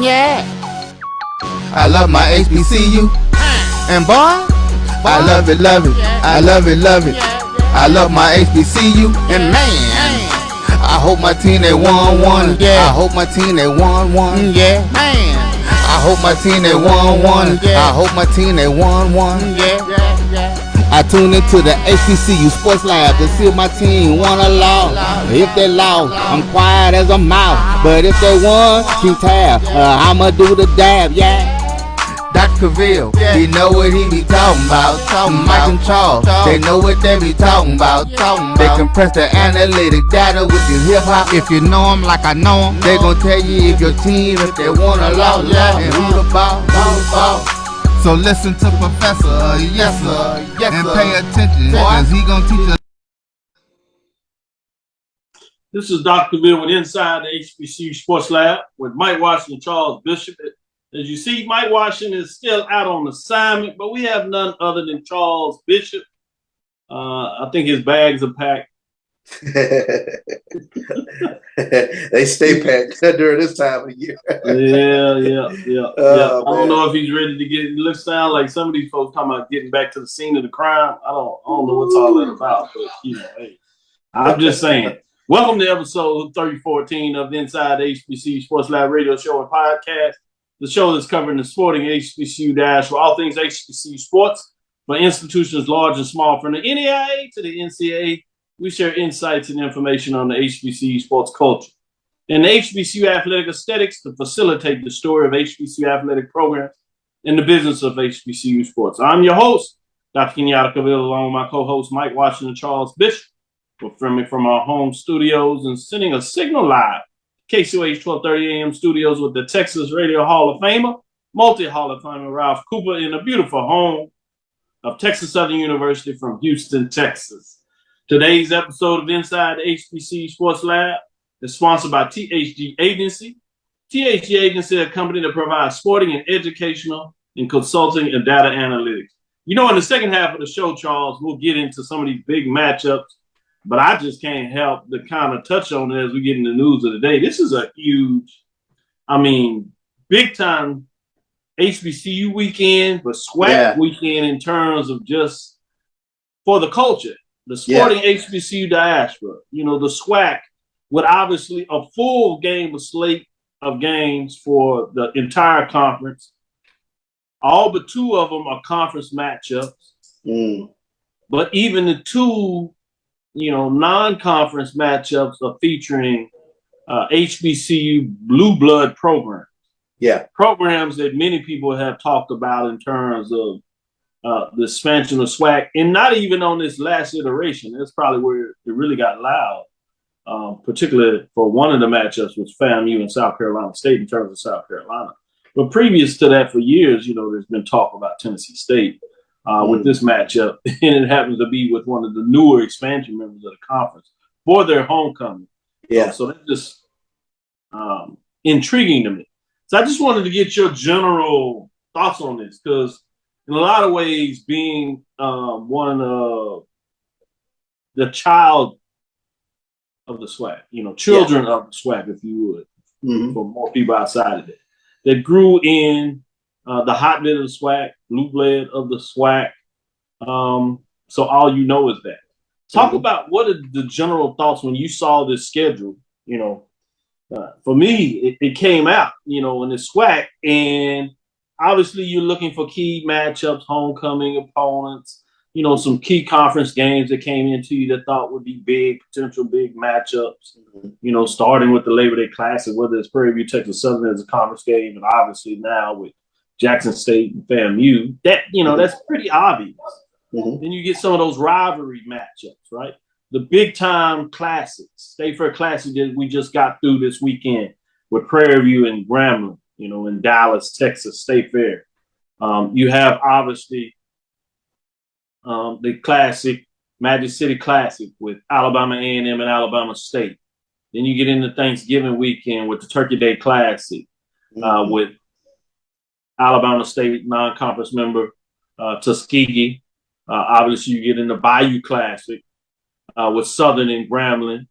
Yeah. I love my HBCU. And boy, I love it, love it. I love it, love it. I love my HBCU. And man, I hope my team they won. I hope my team they won. Yeah. Man. I hope my team they won. I hope my team they won. I tune into the HBCU Sports Lab to see if my team won or lost. If they lost, I'm quiet as a mouse. But if they won, keep tab. I'ma do the dab, yeah. Dr. Cavil, he know what he be talking about. Mike and Charles, they know what they be talking about. They compress the analytic data with the hip hop. If you know them like I know them, they gon' tell you if your team, if they won or lost, and who the ball. So listen to Professor, yes sir, and pay attention, cause he gon' teach us. This is Dr. Cavil with Inside the HBCU Sports Lab with Mike Washington and Charles Bishop. As you see, Mike Washington is still out on assignment, but we have none other than Charles Bishop. I think his bags are packed. They stay packed during this time of the year. Yeah. I don't know if he's ready to get. It looks sound like some of these folks talking about getting back to the scene of the crime. I don't know what's all that about, but hey, I'm just saying. Welcome to episode 3014 of the Inside the HBCU Sports Lab radio show and podcast. The show that's covering the sporting HBCU dash for all things HBCU sports for institutions large and small, from the NAIA to the NCAA. We share insights and information on the HBCU sports culture and the HBCU athletic aesthetics to facilitate the story of HBCU athletic programs and the business of HBCU sports. I'm your host, Dr. Kenyatta Cavil, along with my co-host Mike Washington and Charles Bishop. We're filming from our home studios and sending a signal live. KCOH 1230 AM studios with the Texas Radio Hall of Famer, multi-Hall of Famer Ralph Cooper in a beautiful home of Texas Southern University from Houston, Texas. Today's episode of Inside the HBCU Sports Lab is sponsored by THG Agency. THG Agency is a company that provides sporting and educational and consulting and data analytics. You know, in the second half of the show, Charles, we'll get into some of these big matchups. But I just can't help to kind of touch on it as we get in the news of the day. This is a huge, big time HBCU weekend, but SWAC weekend in terms of just for the culture, the sporting HBCU diaspora. You know, the SWAC with obviously a full slate of games for the entire conference. All but two of them are conference matchups. But even the two non-conference matchups are featuring HBCU blue blood programs. Yeah. Programs that many people have talked about in terms of the expansion of SWAC, and not even on this last iteration. That's probably where it really got loud, particularly for one of the matchups was FAMU and South Carolina State in terms of South Carolina. But previous to that, for years, there's been talk about Tennessee State. With this matchup, and it happens to be with one of the newer expansion members of the conference for their homecoming. Yeah. So that's just intriguing to me. So I just wanted to get your general thoughts on this, because in a lot of ways, being one of the child of the SWAC, children of the SWAC, if you would, for more people outside of it, that grew in the hotbed of the SWAC, blue blood of the SWAC. So all you know is that. Talk about what are the general thoughts when you saw this schedule. For me, it came out, in the SWAC, and obviously you're looking for key matchups, homecoming opponents, some key conference games that came into you that thought would be big, potential big matchups, starting with the Labor Day Classic, whether it's Prairie View, Texas Southern as a conference game, and obviously now with Jackson State and FAMU, that, that's pretty obvious. Then you get some of those rivalry matchups, right? The big time classics, State Fair Classic that we just got through this weekend with Prairie View and Grambling, in Dallas, Texas, State Fair. You have obviously the classic, Magic City Classic with Alabama A&M and Alabama State. Then you get into Thanksgiving weekend with the Turkey Day Classic with Alabama State non-conference member Tuskegee. Obviously, you get in the Bayou Classic with Southern and Grambling.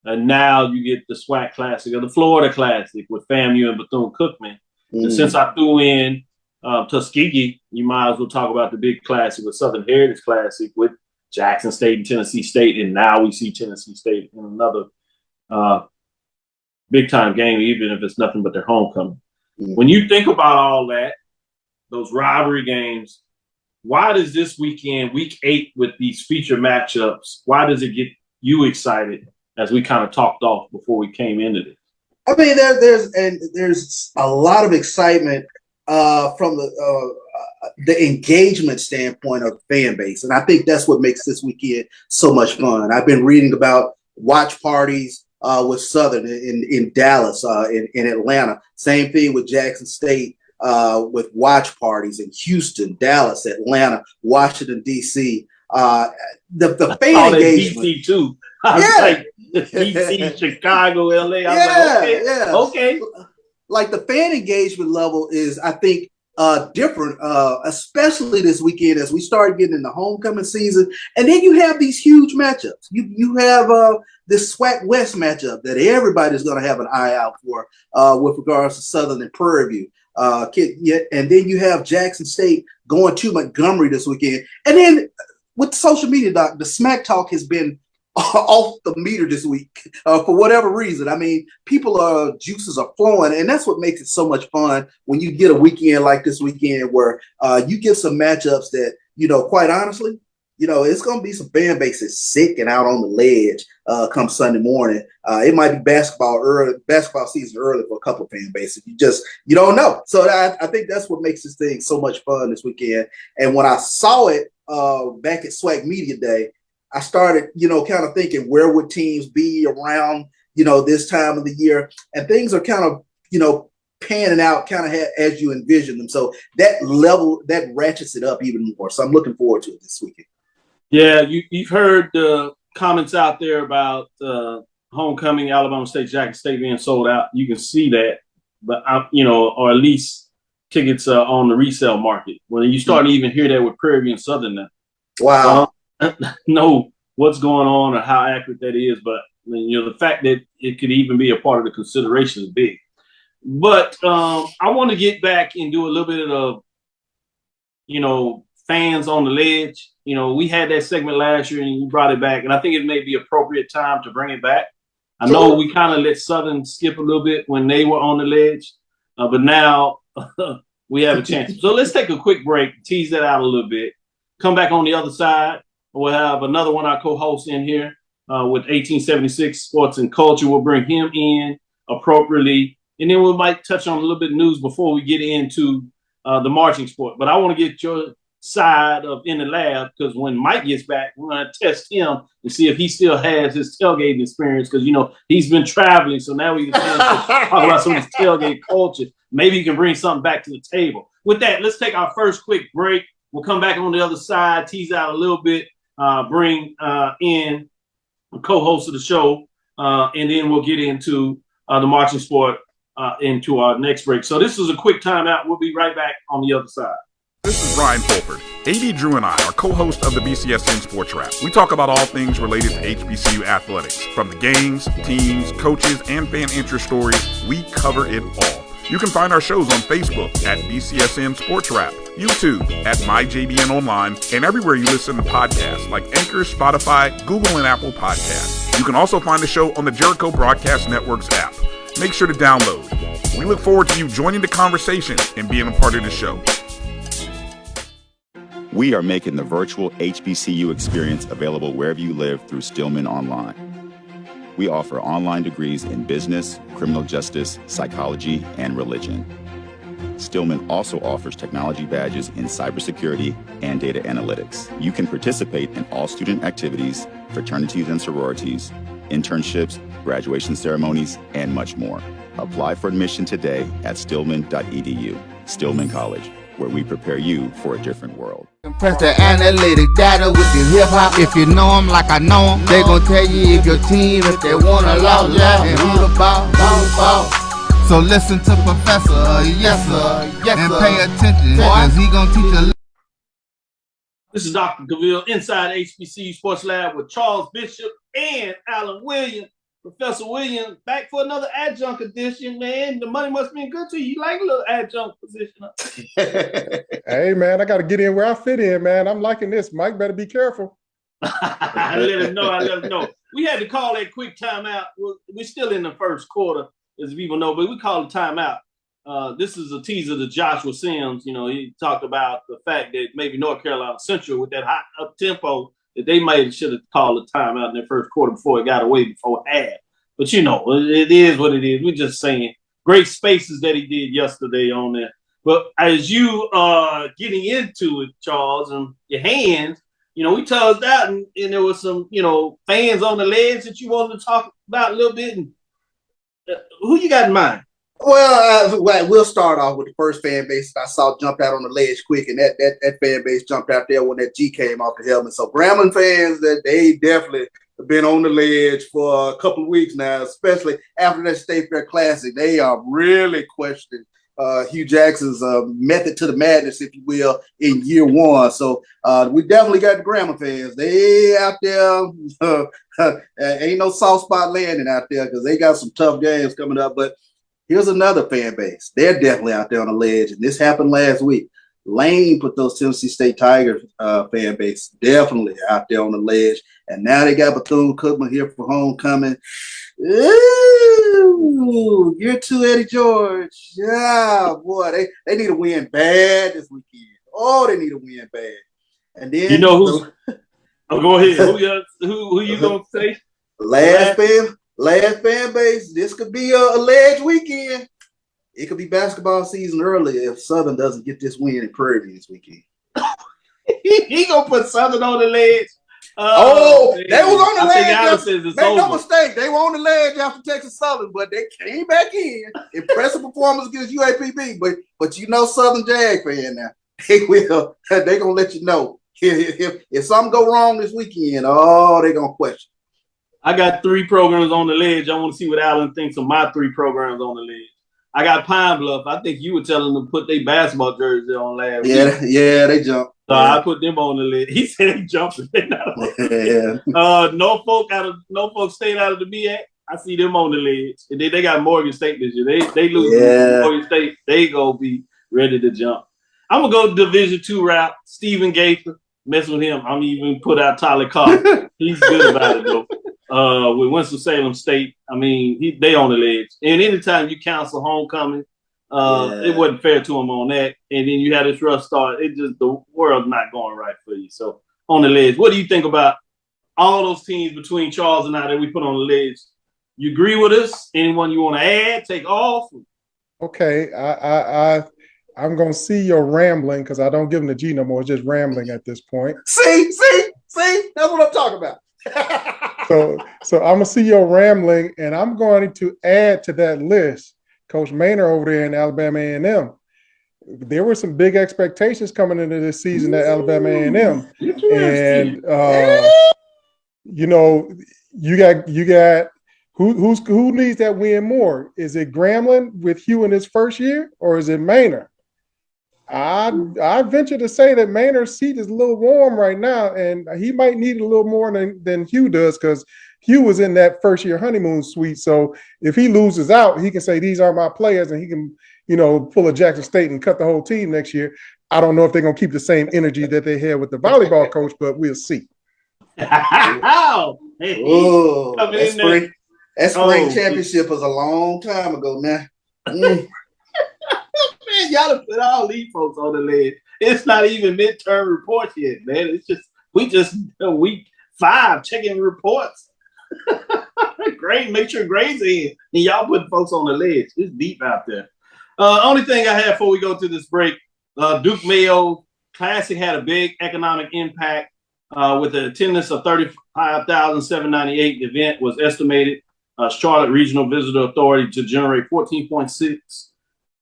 And now you get the SWAC Classic or the Florida Classic with FAMU and Bethune-Cookman. And since I threw in Tuskegee, you might as well talk about the big classic with Southern Heritage Classic with Jackson State and Tennessee State. And now we see Tennessee State in another big-time game, even if it's nothing but their homecoming. When you think about all that, those rivalry games, why does this weekend, week 8, with these feature matchups, why does it get you excited as we kind of talked off before we came into this? I mean, there's a lot of excitement from the engagement standpoint of fan base, and I think that's what makes this weekend so much fun. I've been reading about watch parties with Southern in Dallas, in Atlanta. Same thing with Jackson State with watch parties in Houston, Dallas, Atlanta, Washington D.C. The fan engagement. DC too. Like DC, Chicago, LA. Okay. Like the fan engagement level is, I think, different, especially this weekend as we start getting into homecoming season. And then you have these huge matchups. You have this SWAC West matchup that everybody's going to have an eye out for with regards to Southern and Prairie View. And then you have Jackson State going to Montgomery this weekend. And then with social media, the smack talk has been off the meter this week for whatever reason. I mean, juices are flowing, and that's what makes it so much fun when you get a weekend like this weekend where you get some matchups that, quite honestly, it's going to be some fan bases sick and out on the ledge come Sunday morning. It might be basketball season early for a couple of fan bases. You don't know. So I think that's what makes this thing so much fun this weekend. And when I saw it back at SWAC Media Day, I started, kind of thinking, where would teams be around, this time of the year? And things are kind of, panning out kind of as you envision them. So that ratchets it up even more. So I'm looking forward to it this weekend. Yeah, you've heard the comments out there about homecoming, Alabama State, Jackson State being sold out. You can see that, but or at least tickets on the resale market. When you start to even hear that with Prairie View and Southern now. Wow. Know what's going on or how accurate that is, but the fact that it could even be a part of the consideration is big. But I want to get back and do a little bit of fans on the ledge. We had that segment last year and you brought it back, and I think it may be appropriate time to bring it back. I know we kind of let Southern skip a little bit when they were on the ledge, but now we have a chance. So let's take a quick break, tease that out a little bit, come back on the other side. We'll have another one of our co-hosts in here with 1876 Sports and Culture. We'll bring him in appropriately. And then we might touch on a little bit of news before we get into the marching sport. But I want to get your side of in the lab, because when Mike gets back, we're going to test him and see if he still has his tailgating experience, because, he's been traveling. So now we can talk about some of his tailgate culture. Maybe he can bring something back to the table. With that, let's take our first quick break. We'll come back on the other side, tease out a little bit, bring in a co-host of the show, and then we'll get into the marching sport into our next break. So this is a quick timeout. We'll be right back on the other side. This is Ryan Fulford. AD Drew and I are co-hosts of the BCSN Sports Lab. We talk about all things related to HBCU athletics. From the games, teams, coaches, and fan interest stories, we cover it all. You can find our shows on Facebook at BCSN Sports Lab, YouTube at MyJBN Online, and everywhere you listen to podcasts like Anchor, Spotify, Google, and Apple Podcasts. You can also find the show on the Jericho Broadcast Network's app. Make sure to download. We look forward to you joining the conversation and being a part of the show. We are making the virtual HBCU experience available wherever you live through Stillman Online. We offer online degrees in business, criminal justice, psychology, and religion. Stillman also offers technology badges in cybersecurity and data analytics. You can participate in all student activities, fraternities and sororities, internships, graduation ceremonies, and much more. Apply for admission today at stillman.edu. Stillman College, where we prepare you for a different world. Compress the analytic data with the hip hop. If you know them like I know them, they gon' tell you if your team, if they wanna lose, and who the ball. So listen to Professor, yes sir, and pay attention, cause he gon' teach a. This is Dr. Cavil inside HBCU Sports Lab with Charles Bishop and Alan Williams. Professor Williams back for another adjunct edition, man. The money must be good to you. You like a little adjunct position. Hey, man, I got to get in where I fit in, man. I'm liking this. Mike better be careful. I let him know. We had to call that quick timeout. We're still in the first quarter, as people know, but we called a timeout. This is a teaser to Joshua Sims. You know, he talked about the fact that maybe North Carolina Central, with that hot up tempo, that they should have called a timeout in their first quarter before it got away before half. But you know, it is what it is. We're just saying great spaces that he did yesterday on there. But as you are getting into it, Charles, and your hands, you know, we tossed out and there was some, you know, fans on the ledge that you wanted to talk about a little bit. And who you got in mind? Well, we'll start off with the first fan base that I saw jump out on the ledge quick, and that fan base jumped out there when that G came off the helmet. So Grambling fans, that they definitely have been on the ledge for a couple of weeks now, especially after that State Fair Classic. They are really questioning Hugh Jackson's method to the madness, if you will, in year one. So we definitely got the Grambling fans. They out there, ain't no soft spot landing out there because they got some tough games coming up. But here's another fan base. They're definitely out there on the ledge, and this happened last week. Lane put those Tennessee State Tigers fan base definitely out there on the ledge, and now they got Bethune-Cookman here for homecoming. Ooh, year two, Eddie George. Yeah, boy, they need a win bad this weekend. Oh, they need a win bad. And then you know who's. Oh, go ahead. Who you gonna say? Last fan base. This could be a ledge weekend. It could be basketball season early if Southern doesn't get this win in Prairie View this weekend. he gonna put Southern on the ledge. They was on the ledge. Make no mistake, they were on the ledge after Texas Southern, but they came back in. Impressive performance against UAPB, but you know Southern Jag fan now. They gonna let you know if something go wrong this weekend. Oh, they gonna question. I got 3 programs on the ledge. I want to see what Alan thinks of my 3 programs on the ledge. I got Pine Bluff. I think you were telling them to put their basketball jersey on last week. Yeah, they jumped. So I put them on the list. He said they jumped. Norfolk State out of the MEAC. I see them on the ledge. And then they got Morgan State this year. They lose to Morgan State. They gonna be ready to jump. I'm gonna go Division II route. Stephen Gaither. Mess with him. I'm even put out Tyler Carr. He's good about it though. With Winston-Salem State, I mean, they on the ledge. And anytime you cancel homecoming, it wasn't fair to him on that. And then you had this rough start. The world's not going right for you. So on the ledge, what do you think about all those teams between Charles and I that we put on the ledge? You agree with us? Anyone you want to add, take off? Okay, I'm gonna see your rambling because I don't give them the G no more. It's just rambling at this point. See, that's what I'm talking about. So I'm gonna see your rambling, and I'm going to add to that list Coach Maynor over there in Alabama A&M. There were some big expectations coming into this season at Alabama A&M, and you know, you got who needs that win more? Is it Grambling with Hugh in his first year, or is it Maynor? I venture to say that Maynor's seat is a little warm right now, and he might need a little more than Hugh does because Hugh was in that first year honeymoon suite. So if he loses out, he can say these are my players, and he can, you know, pull a Jackson State and cut the whole team next year. I don't know if they're gonna keep the same energy that they had with the volleyball coach, but we'll see. That spring championship was a long time ago now. Man, y'all have put all these folks on the ledge. It's not even midterm reports yet, man. It's just week 5 checking reports. Great, make sure grades in. And y'all putting folks on the ledge. It's deep out there. Only thing I have before we go to this break, Duke Mayo Classic had a big economic impact with an attendance of 35,798. The event was estimated Charlotte Regional Visitor Authority to generate 14.6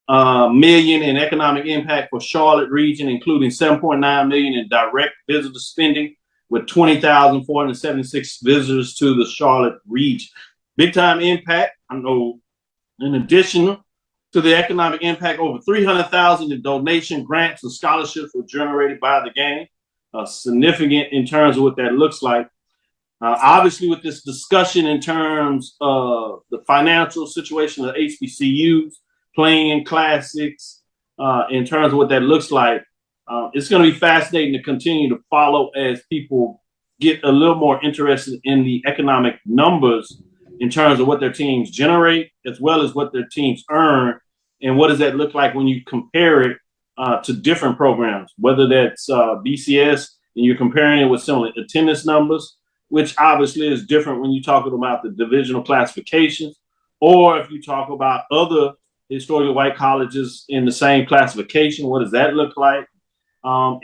million in economic impact for Charlotte region, including 7.9 million in direct visitor spending, with 20,476 visitors to the Charlotte region. Big time impact. I know, in addition to the economic impact, over 300,000 in donation grants and scholarships were generated by the game. Significant in terms of what that looks like. Obviously, with this discussion in terms of the financial situation of HBCUs, playing classics, in terms of what that looks like, it's going to be fascinating to continue to follow as people get a little more interested in the economic numbers in terms of what their teams generate, as well as what their teams earn, and what does that look like when you compare it to different programs, whether that's BCS and you're comparing it with similar attendance numbers, which obviously is different when you talk about the divisional classifications, or if you talk about other historically white colleges in the same classification, what does that look like? Or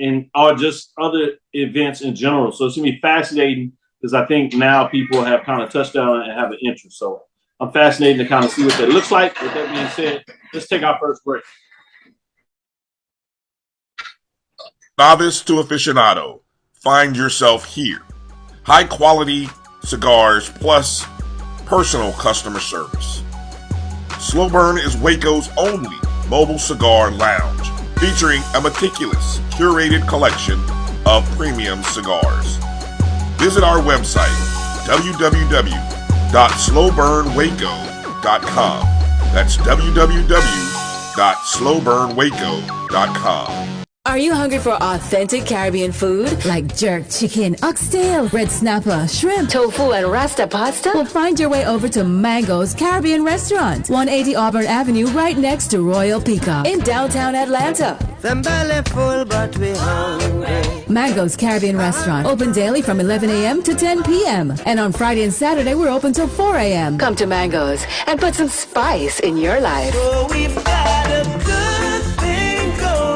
just other events in general. So it's going to be fascinating because I think now people have kind of touched on it and have an interest. So I'm fascinated to kind of see what that looks like. With that being said, let's take our first break. Novice to aficionado, find yourself here. High quality cigars plus personal customer service. Slow Burn is Waco's only mobile cigar lounge, featuring a meticulous, curated collection of premium cigars. Visit our website, www.slowburnwaco.com. That's www.slowburnwaco.com. Are you hungry for authentic Caribbean food like jerk chicken, oxtail, red snapper, shrimp, tofu, and rasta pasta? Well, find your way over to Mango's Caribbean Restaurant, 180 Auburn Avenue, right next to Royal Peacock in downtown Atlanta. Them belly full, but we hungry. Mango's Caribbean Restaurant, open daily from 11 a.m. to 10 p.m. And on Friday and Saturday, we're open till 4 a.m. Come to Mango's and put some spice in your life. So we've got a good thing going.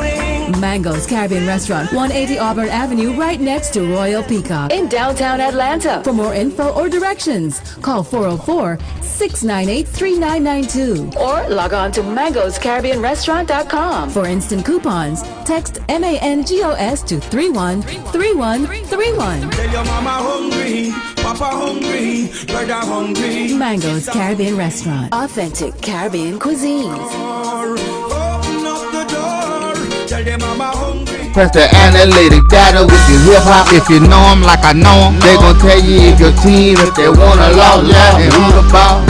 Mango's Caribbean Restaurant, 180 Auburn Avenue, right next to Royal Peacock in downtown Atlanta. For more info or directions, call 404-698-3992 or log on to mangoscaribbeanrestaurant.com. For instant coupons, text MANGOS to 313131. Tell your mama hungry, papa hungry, brother hungry. Mango's Caribbean Restaurant, authentic Caribbean cuisines. Open up the door, tell your mama hungry. Press the analytic data with your hip hop. If you know them like I know them, they gon' tell you if your team, if they wanna lose, yeah, and who the ball.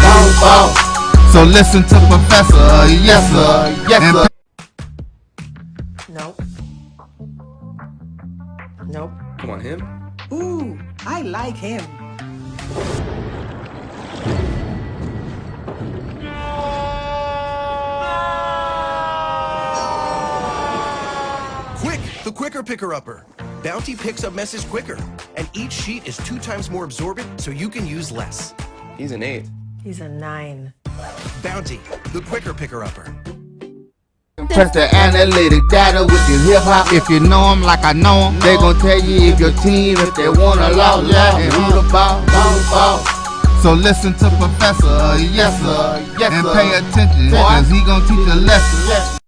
So listen to Professor, yes sir, yes sir. Nope. Nope. Come on, him? Ooh, I like him. Quick, the quicker picker-upper. Bounty picks up messes quicker, and each sheet is 2 times more absorbent, so you can use less. He's an 8. He's a 9. Bounty, the quicker picker-upper. Press the analytic data with your hip hop. If you know them like I know them, they gon' tell you if your team, if they wanna lose, yeah, and who the ball. So listen to Professor, yes sir, and pay attention, cause he gon' teach a lesson.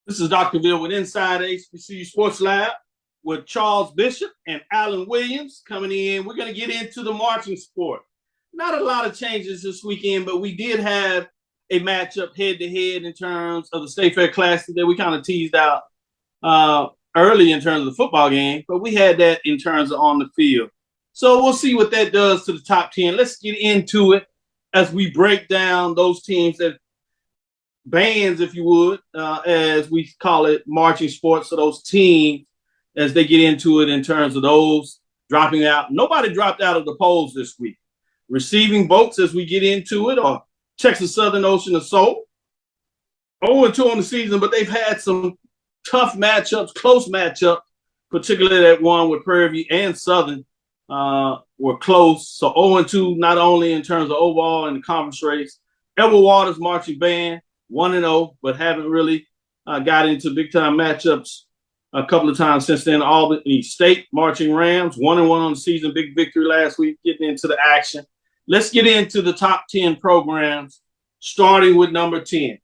This is Dr. Cavil with Inside HBCU Sports Lab with Charles Bishop and Alan Williams coming in. We're going to get into the marching sport. Not a lot of changes this weekend, but we did have a matchup head-to-head in terms of the State Fair Classic that we kind of teased out early in terms of the football game, but we had that in terms of on the field. So we'll see what that does to the top 10. Let's get into it as we break down those teams that bands, if you would, as we call it, marching sports. So those teams, as they get into it in terms of those dropping out. Nobody dropped out of the polls this week. Receiving votes as we get into it are Texas Southern Ocean Assault. 0-2 on the season, but they've had some tough matchups, close matchups, particularly that one with Prairie View and Southern were close. So 0-2, not only in terms of overall in the conference race. Edward Waters Marching Band, 1-0, but haven't really got into big-time matchups a couple of times since then. Albany State Marching Rams, 1-1 on the season, big victory last week, getting into the action. Let's get into the top 10 programs, starting with number 10.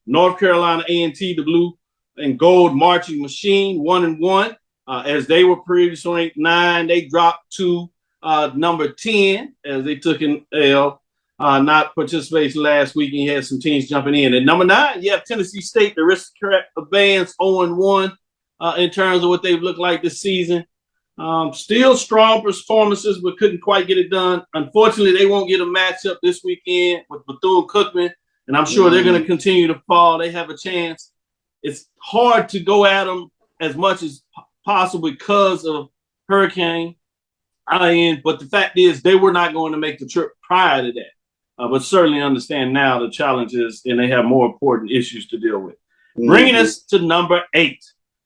North Carolina A&T, the blue and gold marching machine, 1-1. As they were previously ranked 9, they dropped to number 10 as they took an L. Not participating last week, and you had some teams jumping in. At number 9, you have Tennessee State, the Aristocrat Advance, 0-1 in terms of what they've looked like this season. Still strong performances, but couldn't quite get it done. Unfortunately, they won't get a matchup this weekend with Bethune-Cookman, and I'm sure they're going to continue to fall. They have a chance. It's hard to go at them as much as possible because of Hurricane Ian, but the fact is they were not going to make the trip prior to that. But certainly understand now the challenges, and they have more important issues to deal with. Bringing us to number 8.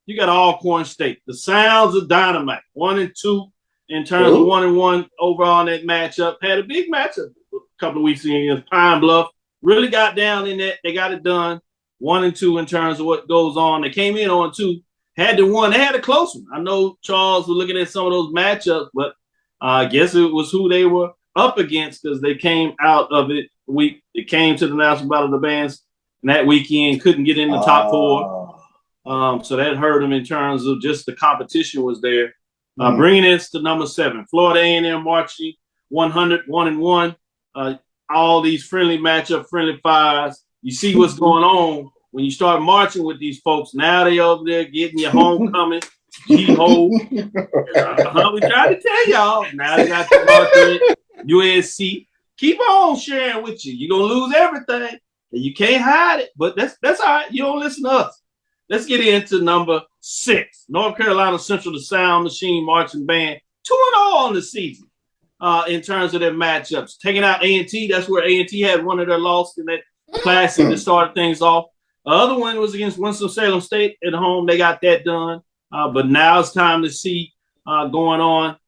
You got Alcorn State. The Sounds of Dynamite, 1-2 in terms of 1-1 overall in that matchup. Had a big matchup a couple of weeks against Pine Bluff. Really got down in that. They got it done. 1-2 in terms of what goes on. They came in on 2, had to win. They had a close one. I know Charles was looking at some of those matchups, but I guess it was who they were up against because they came out of it week. It came to the National Battle of the Bands, and that weekend couldn't get in the top 4. So that hurt them in terms of just the competition was there. Bringing us to number 7, Florida A&M marching 101. All these friendly matchup, friendly fires. You see what's going on when you start marching with these folks. Now they over there getting your homecoming. G-Ho. We tried to tell y'all. Now they got the marching USC. Keep on sharing with you. You're going to lose everything. And you can't hide it. But that's all right. You don't listen to us. Let's get into number 6. North Carolina Central, the Sound Machine Marching Band, 2-0 on the season in terms of their matchups. Taking out A&T, that's where A&T had one of their losses in that classic that started things off. The other one was against Winston-Salem State at home. They got that done. But now it's time to see going on.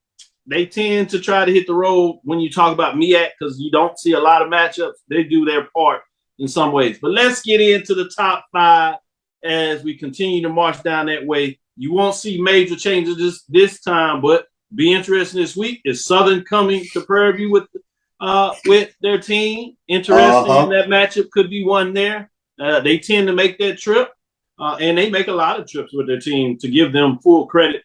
They tend to try to hit the road when you talk about MEAC because you don't see a lot of matchups. They do their part in some ways. But let's get into the top 5 as we continue to march down that way. You won't see major changes this time, but be interesting this week. Is Southern coming to Prairie View with their team? Interesting in that matchup. Could be one there. They tend to make that trip, and they make a lot of trips with their team to give them full credit.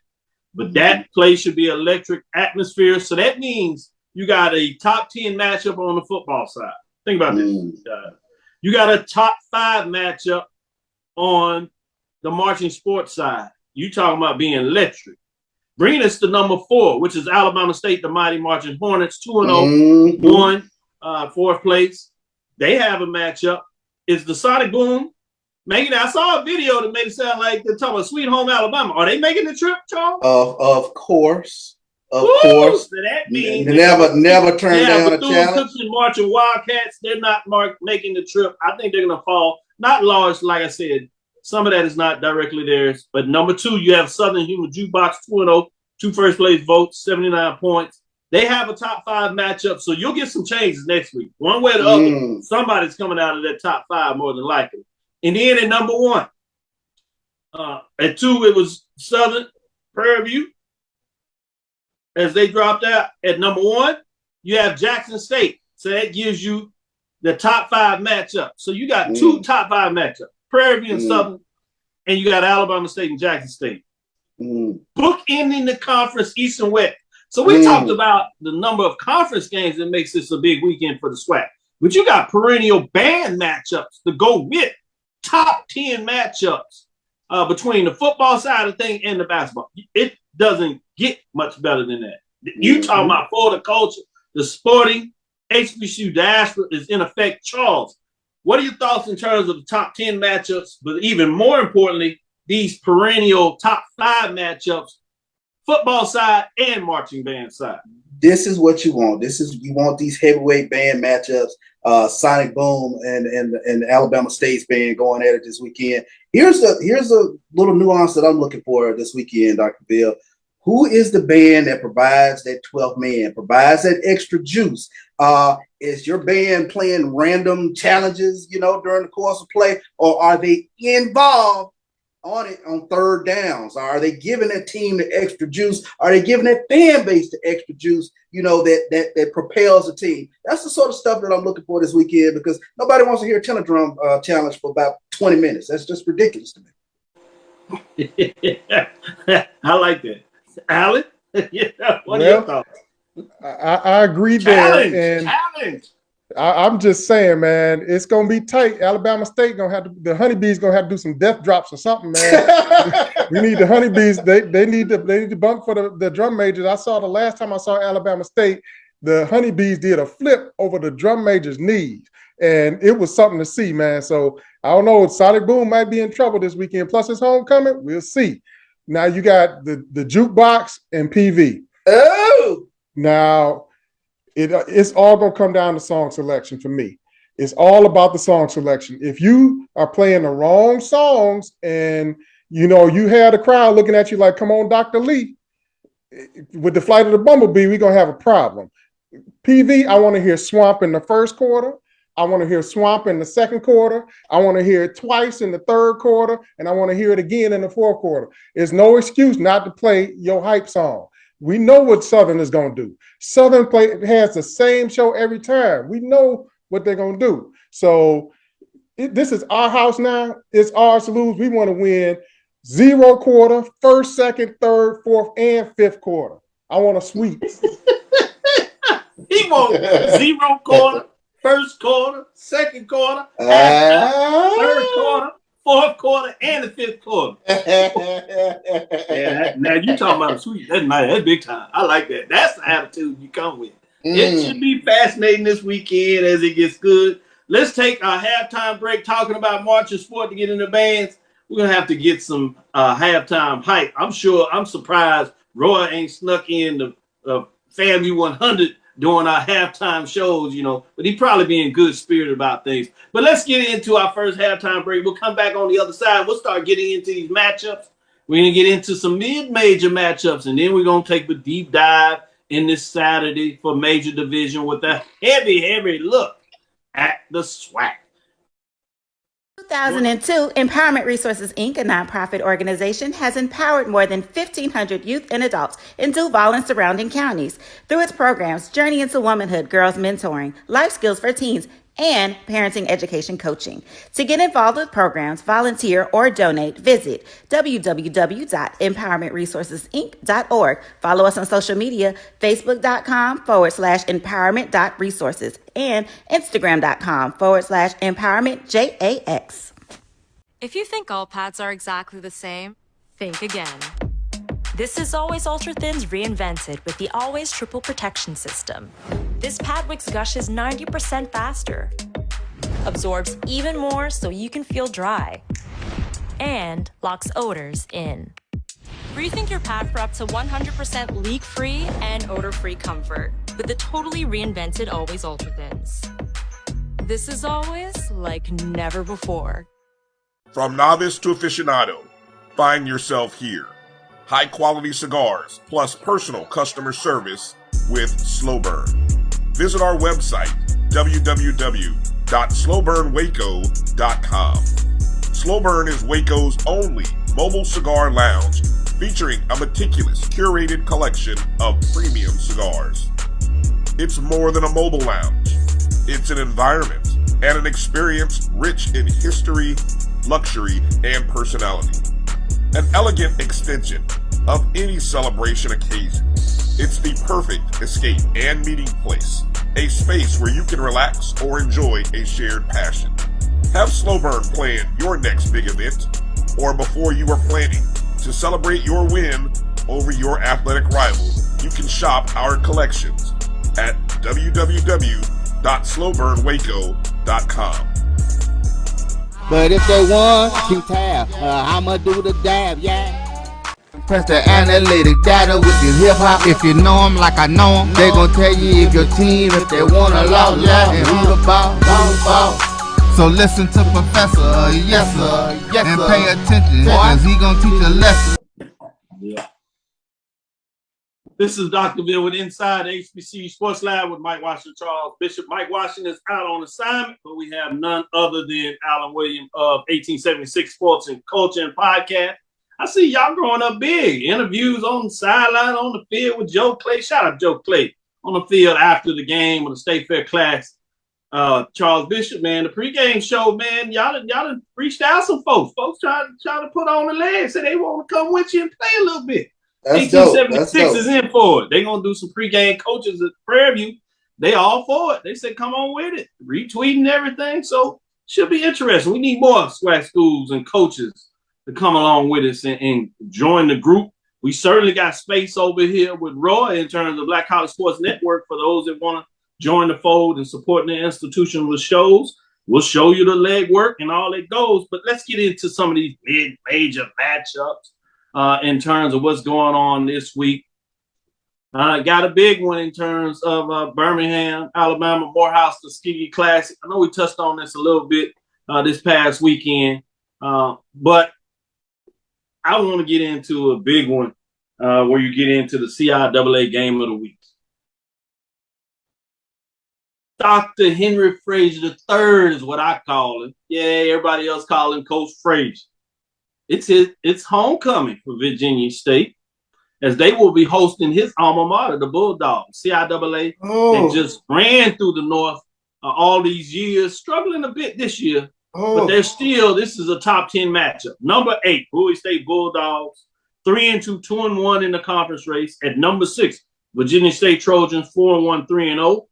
But that play should be electric atmosphere. So that means you got a top 10 matchup on the football side. Think about this. You got a top 5 matchup on the marching sports side. You talking about being electric. Bringing us to number 4, which is Alabama State, the Mighty Marching Hornets, 2-0, 1, 4th place. They have a matchup. Is the Sonic Boom making it? I saw a video that made it sound like they're talking about Sweet Home Alabama. Are they making the trip, Charles? Of course. Of course. So that means never turn down a challenge. Marching Wildcats, they're not making the trip. I think they're going to fall. Not large, like I said. Some of that is not directly theirs. But number 2, you have Southern Human Jukebox, 2-0, 2 first-place votes, 79 points. They have a top 5 matchup, so you'll get some changes next week. One way or the other, somebody's coming out of that top 5 more than likely. And then at number 1, at 2, it was Southern Prairie View as they dropped out. At number 1, you have Jackson State. So that gives you the top 5 matchup. So you got 2 top 5 matchups, Prairie View and Southern, and you got Alabama State and Jackson State. Bookending the conference East and West. So we talked about the number of conference games that makes this a big weekend for the SWAC. But you got perennial band matchups to go with top 10 matchups between the football side of things and the basketball. It doesn't get much better than that. You talking about for the culture, the sporting HBCU diaspora is in effect. Charles, what are your thoughts in terms of the top 10 matchups, but even more importantly, these perennial top 5 matchups, football side and marching band side? This is what you want. You want these heavyweight band matchups, Sonic Boom and Alabama State's band going at it this weekend. Here's a little nuance that I'm looking for this weekend, Dr. Bill. Who is the band that provides that 12th man, provides that extra juice? Is your band playing random challenges, during the course of play, or are they involved on it on third downs? Are they giving that team the extra juice? Are they giving that fan base the extra juice, that propels the team? That's the sort of stuff that I'm looking for this weekend because nobody wants to hear a tenor drum challenge for about 20 minutes. That's just ridiculous to me. I like that. Alan? What are your thoughts? I agree there. Challenge. I'm just saying, man, it's gonna be tight. Alabama State the Honeybees gonna have to do some death drops or something, man. We need the Honeybees. They need to bump for the drum majors. I saw the last time I saw Alabama State, the Honeybees did a flip over the drum majors' knees, and it was something to see, man. So I don't know. Sonic Boom might be in trouble this weekend. Plus, it's homecoming. We'll see. Now you got the jukebox and PV. Oh, now it's all gonna come down to song selection for me. It's all about the song selection. If you are playing the wrong songs and you have the crowd looking at you like, "Come on, Dr. Lee," with the Flight of the Bumblebee, we're gonna have a problem. PV, I want to hear Swamp in the first quarter. I want to hear Swamp in the second quarter. I want to hear it twice in the third quarter, and I want to hear it again in the fourth quarter. There's no excuse not to play your hype song. We know what Southern is going to do. Southern has the same show every time. We know what they're going to do. So this is our house now. It's ours to lose. We want to win 0 quarter, first, second, third, fourth, and fifth quarter. I want a sweep. He wants 0 quarter, first quarter, second quarter, third quarter, fourth quarter, and the fifth quarter. Yeah, now you talking about a sweep. That's nice. That's big time. I like that. That's the attitude you come with. It should be fascinating this weekend as it gets good. Let's take a halftime break talking about marching sport to get in the bands. We're going to have to get some halftime hype. I'm surprised Roy ain't snuck in the FAMU 100 during our halftime shows, but he probably being good spirited about things. But let's get into our first halftime break. We'll come back on the other side. We'll start getting into these matchups. We're going to get into some mid-major matchups, and then we're going to take a deep dive in this Saturday for major division with a heavy look at the SWAC. 2002, Empowerment Resources, Inc., a nonprofit organization, has empowered more than 1,500 youth and adults in Duval and surrounding counties through its programs Journey into Womanhood, Girls Mentoring, Life Skills for Teens, and Parenting Education Coaching. To get involved with programs, volunteer, or donate, visit www.empowermentresourcesinc.org. Follow us on social media, facebook.com/empowerment.resources and instagram.com/empowermentjax. If you think all pads are exactly the same, think again. This is Always Ultra Thins reinvented with the Always Triple Protection System. This pad wicks gushes 90% faster, absorbs even more so you can feel dry, and locks odors in. Rethink your pad for up to 100% leak-free and odor-free comfort with the totally reinvented Always Ultra Thins. This is always like never before. From novice to aficionado, find yourself here. High-quality cigars plus personal customer service with Slow Burn. Visit our website, www.slowburnwaco.com. Slow Burn is Waco's only mobile cigar lounge featuring a meticulous, curated collection of premium cigars. It's more than a mobile lounge. It's an environment and an experience rich in history, luxury, and personality. An elegant extension of any celebration occasion. It's the perfect escape and meeting place, a space where you can relax or enjoy a shared passion. Have Slow Burn plan your next big event, or before you are planning to celebrate your win over your athletic rival, you can shop our collections at www.slowburnwaco.com. But if they want to tab, I'ma do the dab, yeah. Press the analytic data with your hip hop. If you know them like I know them, they gon' tell you if your team, if they wanna lose, yeah, and who the ball. So listen to Professor, yes sir, and pay attention, cause he gon' teach a lesson. Yeah. This is Dr. Bill with Inside HBCU Sports Lab with Mike Washington, Charles Bishop. Mike Washington is out on assignment, but we have none other than Alan Williams of 1876 Sports and Culture and Podcast. I see y'all growing up big. Interviews on the sideline, on the field with Joe Clay. Shout out Joe Clay. On the field after the game of the State Fair Class. Charles Bishop, man, the pregame show, man, y'all done reached out some folks. Folks trying to put on the legs, say they want to come with you and play a little bit. That's 1876 is in for it. They're going to do some pregame coaches at Prairie View. they all for it. They said, come on with it, retweeting everything. So should be interesting. We need more SWAC schools and coaches to come along with us and join the group. We certainly got space over here with Roy in terms of Black College Sports Network for those that want to join the fold and supporting the institution with shows. We'll show you the legwork and all that goes. But let's get into some of these major matchups in terms of what's going on this week. Got a big one in terms of Birmingham, Alabama, Morehouse-Tuskegee Classic. I know we touched on this a little bit this past weekend, but I want to get into a big one where you get into the CIAA game of the week. Dr. Henry Frazier III is what I call him. Yeah, everybody else call him Coach Frazier. It's homecoming for Virginia State, as they will be hosting his alma mater, the Bulldogs. CIAA, they just ran through the North all these years, struggling a bit this year, but they're still, this is a top 10 matchup. Number 8, Bowie State Bulldogs, 3-2, 2-1 in the conference race. At number 6, Virginia State Trojans, 4-1, 3-0.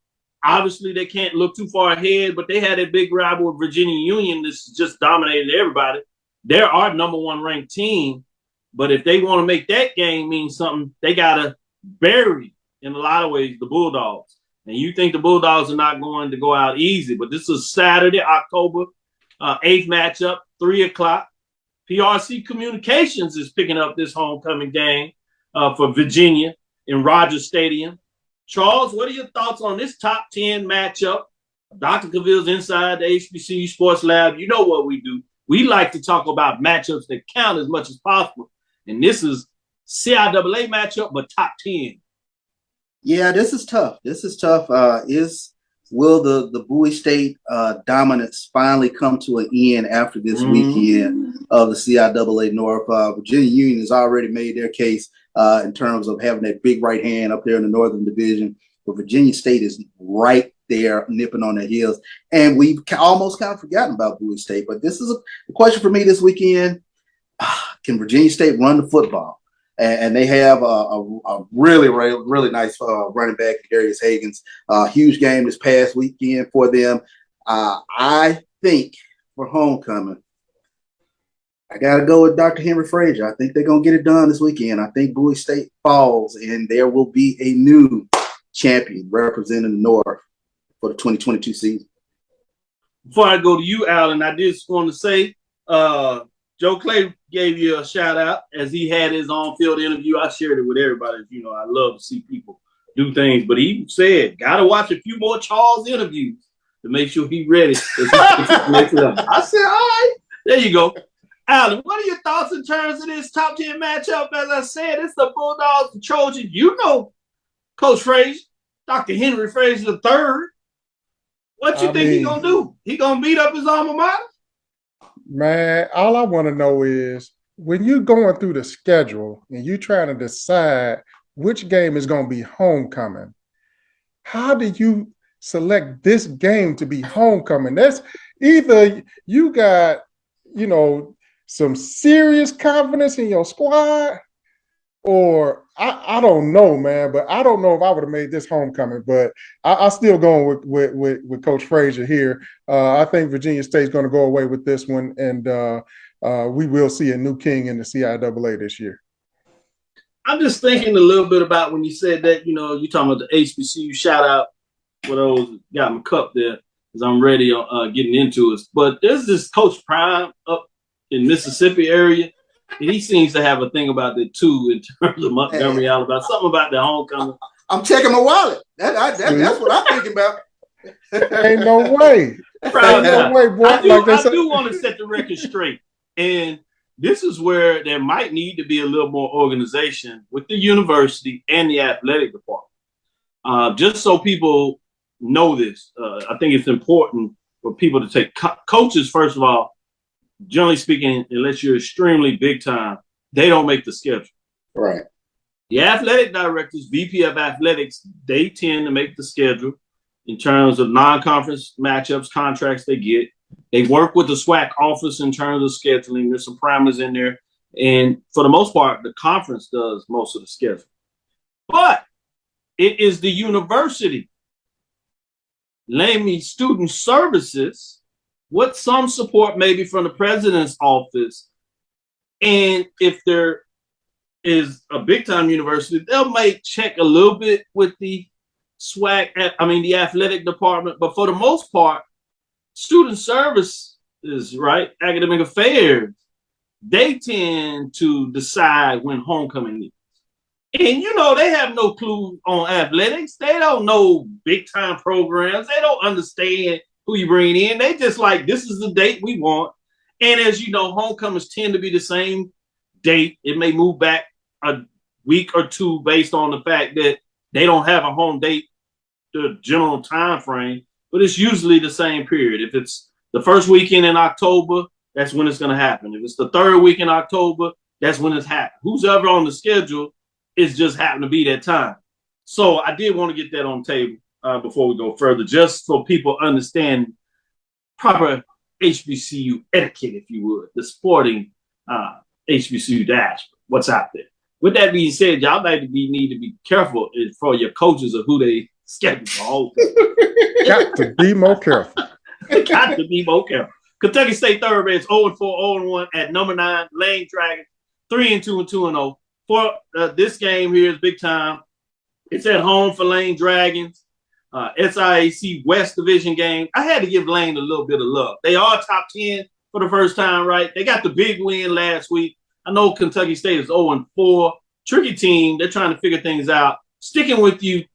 Obviously, they can't look too far ahead, but they had a big rival with Virginia Union. This just dominated everybody. They're our number 1 ranked team. But if they want to make that game mean something, they got to bury, in a lot of ways, the Bulldogs. And you think the Bulldogs are not going to go out easy. But this is Saturday, October 8th matchup, 3 o'clock. PRC Communications is picking up this homecoming game for Virginia in Rogers Stadium. Charles, what are your thoughts on this top 10 matchup? Dr. Cavil's inside the HBCU Sports Lab. You know what we do. We like to talk about matchups that count as much as possible. And this is CIAA matchup, but top 10. Yeah, this is tough. Will the Bowie State dominance finally come to an end after this weekend of the CIAA North? Virginia Union has already made their case in terms of having that big right hand up there in the Northern Division, but Virginia State is right there nipping on their heels. And we've almost kind of forgotten about Bowie State, but this is a question for me this weekend. Can Virginia State run the football? And they have a really, really, really nice running back, Darius Hagens. Huge game this past weekend for them. I think for homecoming, I got to go with Dr. Henry Frazier. I think they're going to get it done this weekend. I think Bowie State falls, and there will be a new champion representing the North for the 2022 season. Before I go to you, Alan, I just want to say Joe Clay gave you a shout out as he had his on-field interview. I shared it with everybody. You know, I love to see people do things, but he said, got to watch a few more Charles interviews to make sure he's ready. I said, all right, there you go. Alan, what are your thoughts in terms of this top 10 matchup? As I said, it's the Bulldogs, the Trojans. You know, Coach Frazier, Dr. Henry Frazier III. What you think he's going to do? He going to beat up his alma mater? Man, all I want to know is when you're going through the schedule and you're trying to decide which game is going to be homecoming, how do you select this game to be homecoming? That's either you got, you know, some serious confidence in your squad, or I don't know, man. But I don't know if I would have made this homecoming. But I still going with Coach Frazier here. I think Virginia State's going to go away with this one, and we will see a new king in the CIAA this year. I'm just thinking a little bit about when you said that, you know, you're talking about the HBCU shout out for those got my cup there because I'm ready getting into it. But there's this Coach Prime up in Mississippi area, and he seems to have a thing about it too in terms of Montgomery, Alabama. Something about the homecoming. I'm checking my wallet. That's what I'm thinking about. Ain't no way. Ain't no way, boy. I do want to set the record straight. And this is where there might need to be a little more organization with the university and the athletic department. Just so people know this, I think it's important for people to take coaches, first of all, generally speaking, unless you're extremely big time, they don't make the schedule. Right. The athletic directors, VP of athletics, they tend to make the schedule in terms of non-conference matchups, contracts they get. They work with the SWAC office in terms of scheduling. There's some parameters in there. And for the most part, the conference does most of the schedule. But it is the university name me student services, with some support maybe from the president's office. And if there is a big time university, they'll may check a little bit with the SWAC, the athletic department. But for the most part, student services, right, academic affairs, they tend to decide when homecoming is. And, they have no clue on athletics. They don't know big time programs. They don't understand who you bring in. They just like, this is the date we want. And as you know, homecomings tend to be the same date. It may move back a week or two based on the fact that they don't have a home date, the general time frame, but it's usually the same period. If it's the first weekend in October, that's when it's going to happen. If it's the third week in October, that's when it's happening. Who's ever on the schedule, it's just happened to be that time. So I did want to get that on the table before we go further, just so people understand proper HBCU etiquette, if you would, the sporting HBCU dash, what's out there. With that being said, y'all need to be careful for your coaches of who they schedule for homecoming. Got to be more careful. Got to be more careful. Kentucky State Thoroughbreds 0-4, 0-1 at number 9, Lane Dragons 3-2 and 2-0. For this game here is big time. It's at home for Lane Dragons. SIAC West Division game. I had to give Lane a little bit of love. They are top 10 for the first time, right? They got the big win last week. I know Kentucky State is 0-4. Tricky team. They're trying to figure things out. Sticking with you,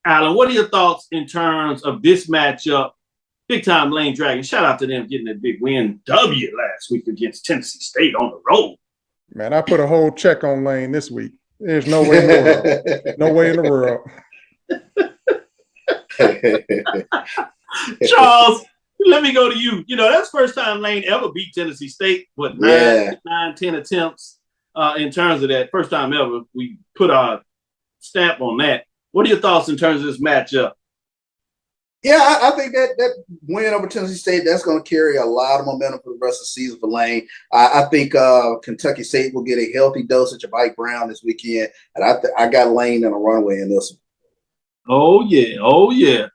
Alan, what are your thoughts in terms of this matchup? Big time Lane Dragons. Shout out to them getting that big win W last week against Tennessee State on the road. Man, I put a whole check on Lane this week. There's no way in the world. No way in the world. Charles, let me go to you. That's the first time Lane ever beat Tennessee State. What, 10 attempts in terms of that. First time ever. We put our stamp on that. What are your thoughts in terms of this matchup? Yeah, I think that win over Tennessee State, that's going to carry a lot of momentum for the rest of the season for Lane. I think Kentucky State will get a healthy dosage of Ike Brown this weekend, and I got Lane in a runaway in this one. Oh, yeah.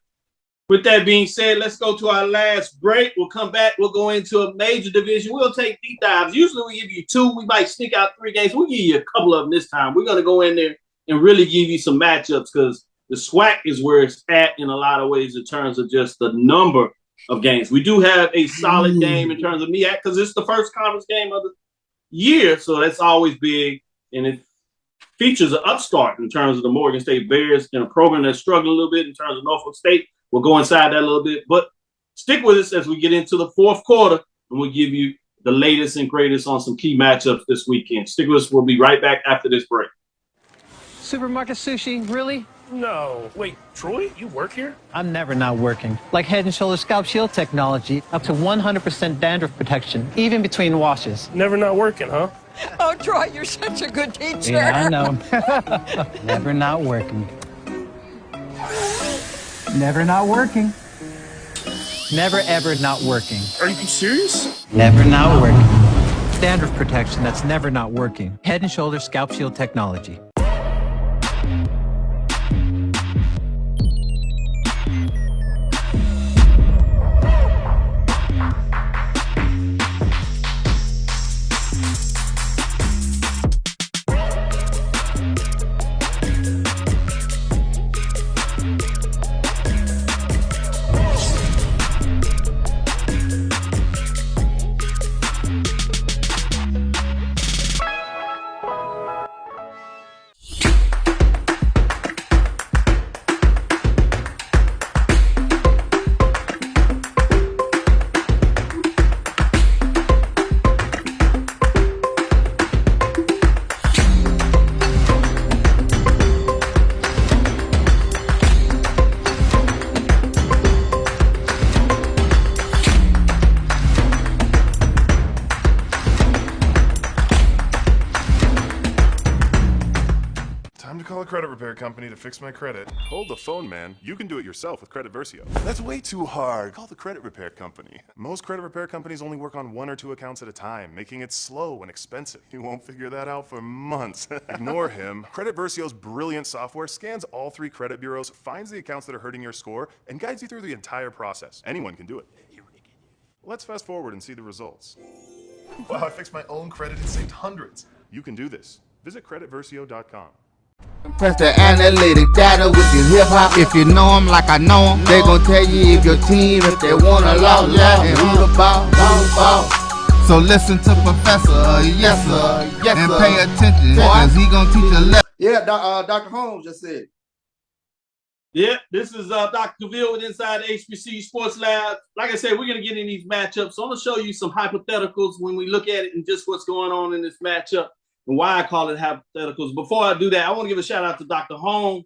With that being said, let's go to our last break. We'll come back. We'll go into a major division. We'll take deep dives. Usually we give you 2. We might sneak out 3 games. We'll give you a couple of them this time. We're going to go in there and really give you some matchups because the SWAC is where it's at in a lot of ways in terms of just the number of games. We do have a solid game in terms of MEAC because it's the first conference game of the year, so that's always big. And it features an upstart in terms of the Morgan State Bears in a program that's struggling a little bit in terms of Norfolk State. We'll go inside that a little bit, but stick with us as we get into the fourth quarter, and we'll give you the latest and greatest on some key matchups this weekend. Stick with us. We'll be right back after this break. Supermarket sushi, really? No. Wait, Troy, you work here? I'm never not working. Like Head & Shoulders Scalp Shield technology, up to 100% dandruff protection, even between washes. Never not working, huh? Oh, Troy, you're such a good teacher. Yeah, I know. Never not working. Never not working. Never, ever not working. Are you serious? Never not working. Dandruff protection that's never not working. Head & Shoulders Scalp Shield technology. repair company to fix my credit. Hold the phone, man. You can do it yourself with Credit Versio. That's way too hard. Call the credit repair company. Most credit repair companies only work on 1 or 2 accounts at a time, making it slow and expensive. You won't figure that out for months. Ignore him. Credit Versio's brilliant software scans all 3 credit bureaus, finds the accounts that are hurting your score, and guides you through the entire process. Anyone can do it. Let's fast forward and see the results. Wow, I fixed my own credit and saved hundreds. You can do this. Visit creditversio.com. Press the analytic data with your hip hop. If you know them like I know them, they gon' tell you if your team, if they wanna law, and who the ball. So listen to Professor, yes sir, and pay attention, cause he gon' teach a lesson. Yeah, Dr. Holmes just said. Yeah, this is Dr. Cavil with Inside the HBCU Sports Lab. Like I said, we're going to get in these matchups. So I'm going to show you some hypotheticals when we look at it and just what's going on in this matchup and why I call it hypotheticals. Before I do that, I want to give a shout out to Dr. Holmes,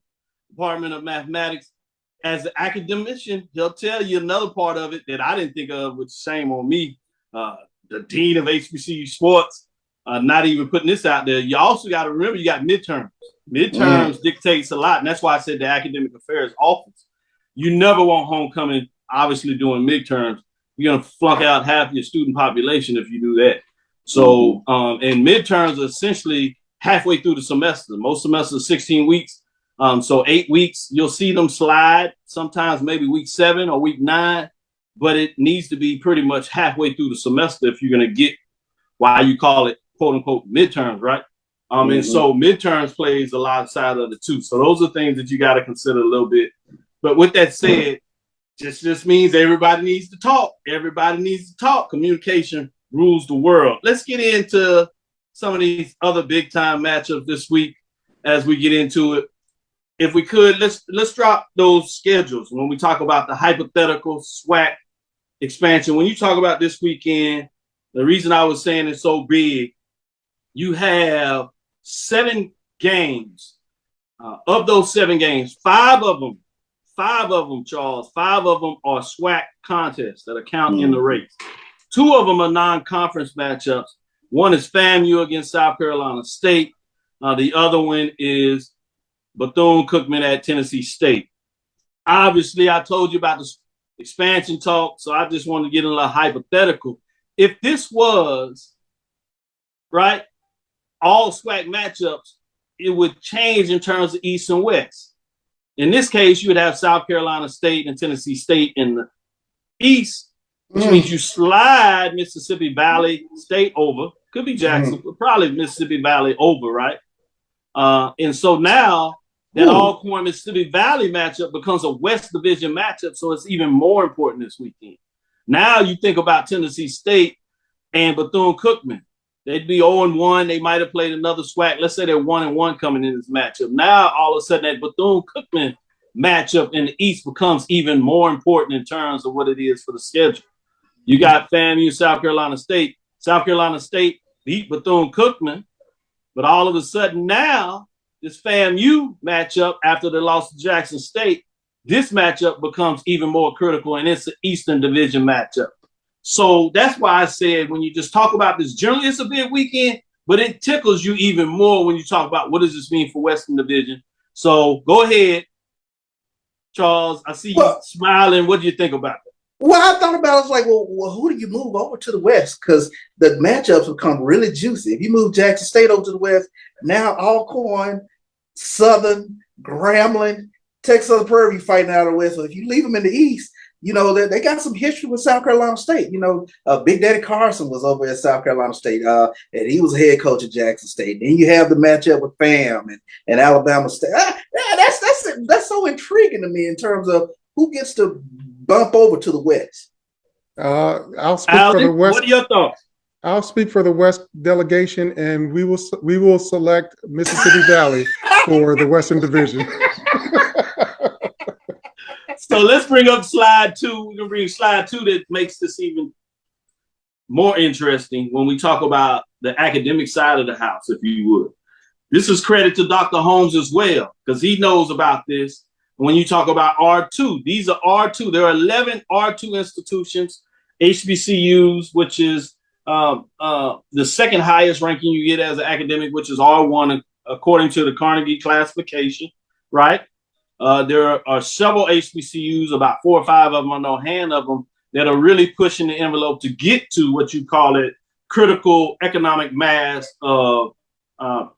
Department of Mathematics. As an academician, he'll tell you another part of it that I didn't think of, which shame on me. The Dean of HBCU Sports, not even putting this out there. You also got to remember you got midterms. Midterms dictates a lot, and that's why I said the academic affairs office. You never want homecoming, obviously, doing midterms. You're going to flunk out half your student population if you do that. So, and midterms are essentially halfway through the semester. Most semesters are 16 weeks. So 8 weeks, you'll see them slide, sometimes maybe week 7 or week 9, but it needs to be pretty much halfway through the semester if you're going to get why you call it, quote unquote, midterms, right? And so midterms plays a lot side of the two. So those are things that you got to consider a little bit. But with that said, just means everybody needs to talk. Everybody needs to talk. Communication rules the world. Let's get into some of these other big time matchups this week as we get into it. If we could, let's drop those schedules when we talk about the hypothetical SWAC expansion. When you talk about this weekend, the reason I was saying it's so big, you have 7 games. Of those 7 games, 5 of them, Charles, 5 of them are SWAC contests that account in the race. 2 of them are non-conference matchups. One is FAMU against South Carolina State. The other one is Bethune-Cookman at Tennessee State. Obviously, I told you about the expansion talk, so I just wanted to get a little hypothetical. If this was, right, all SWAC matchups, it would change in terms of East and West. In this case, you would have South Carolina State and Tennessee State in the East, which means you slide Mississippi Valley State over. Could be Jackson, but probably Mississippi Valley over, right? And so now that Alcorn Mississippi Valley matchup becomes a West Division matchup, so it's even more important this weekend. Now you think about Tennessee State and Bethune-Cookman. They'd be 0-1. They might have played another SWAC. Let's say they're 1-1 coming in this matchup. Now, all of a sudden, that Bethune-Cookman matchup in the East becomes even more important in terms of what it is for the schedule. You got FAMU, South Carolina State. South Carolina State beat Bethune-Cookman, but all of a sudden now, this FAMU matchup after the loss to Jackson State, this matchup becomes even more critical, and it's an Eastern Division matchup. So that's why I said when you just talk about this, generally it's a big weekend, but it tickles you even more when you talk about what does this mean for Western Division. So go ahead, Charles. I see you smiling. What do you think about that? Well, I thought about it. I was like, well, who do you move over to the West? Because the matchups become really juicy. If you move Jackson State over to the West, now Alcorn, Southern, Grambling, Texas Southern Prairie fighting out of the West. So if you leave them in the East, you know, they got some history with South Carolina State. You know, Big Daddy Carson was over at South Carolina State, and he was head coach at Jackson State. Then you have the matchup with FAM and Alabama State. That's so intriguing to me in terms of who gets to bump over to the West. I'll speak for the West. What are your thoughts? I'll speak for the West delegation, and we will select Mississippi Valley for the Western Division. So let's bring up slide 2. We're gonna bring slide 2 that makes this even more interesting when we talk about the academic side of the house, if you would. This is credit to Dr. Holmes as well, because he knows about this. When you talk about R2, these are R2. There are 11 R2 institutions, HBCUs, which is the second highest ranking you get as an academic, which is R1 according to the Carnegie classification. right? There are several HBCUs, about 4 or 5 of them, I know a hand of them, that are really pushing the envelope to get to what you call it critical economic mass of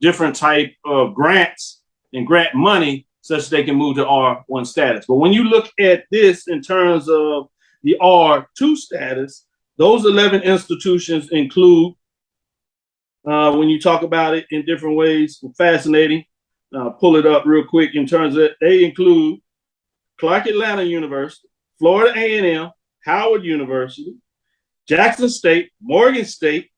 different type of grants and grant money such they can move to R1 status. But when you look at this in terms of the R2 status, those 11 institutions include, when you talk about it in different ways, fascinating, pull it up real quick in terms of, they include Clark Atlanta University, Florida A&M, Howard University, Jackson State, Morgan State,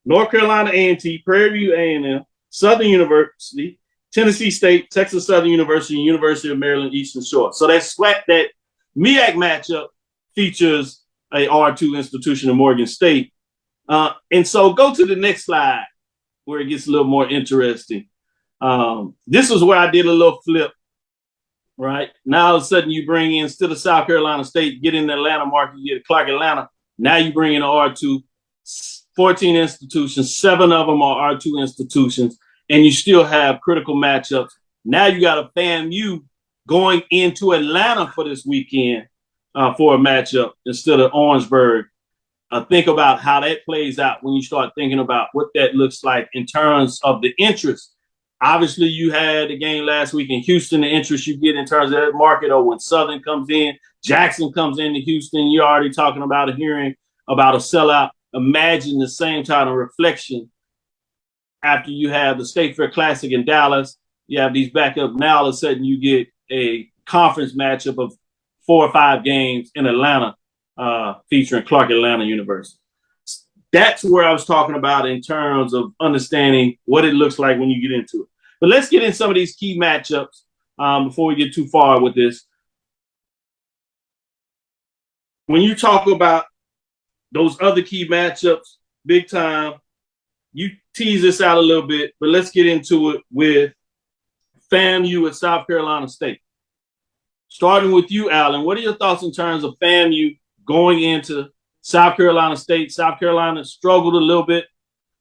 North Carolina A&T, Prairie View A&M, Southern University, Tennessee State, Texas Southern University, and University of Maryland Eastern Shore. So that MEAC matchup features a R2 institution in Morgan State. And so go to the next slide where it gets a little more interesting. This is where I did a little flip, right? Now all of a sudden you bring in, instead of South Carolina State, get in the Atlanta market, you get Clark Atlanta. Now you bring in an R2, 14 institutions, 7 of them are R2 institutions, and you still have critical matchups. Now you got a FAMU going into Atlanta for this weekend for a matchup instead of Orangeburg. Think about how that plays out when you start thinking about what that looks like in terms of the interest. Obviously, you had the game last week in Houston, the interest you get in terms of that market, or when Southern comes in, Jackson comes into Houston, you're already talking about a hearing about a sellout. Imagine the same kind of reflection after you have the State Fair Classic in Dallas. You have these backup. Now, all of a sudden, you get a conference matchup of 4 or 5 games in Atlanta featuring Clark Atlanta University. That's where I was talking about in terms of understanding what it looks like when you get into it. But let's get in some of these key matchups before we get too far with this. When you talk about those other key matchups, big time, you tease this out a little bit, but let's get into it with FAMU at South Carolina State. Starting with you, Alan, what are your thoughts in terms of FAMU going into South Carolina State? South Carolina struggled a little bit.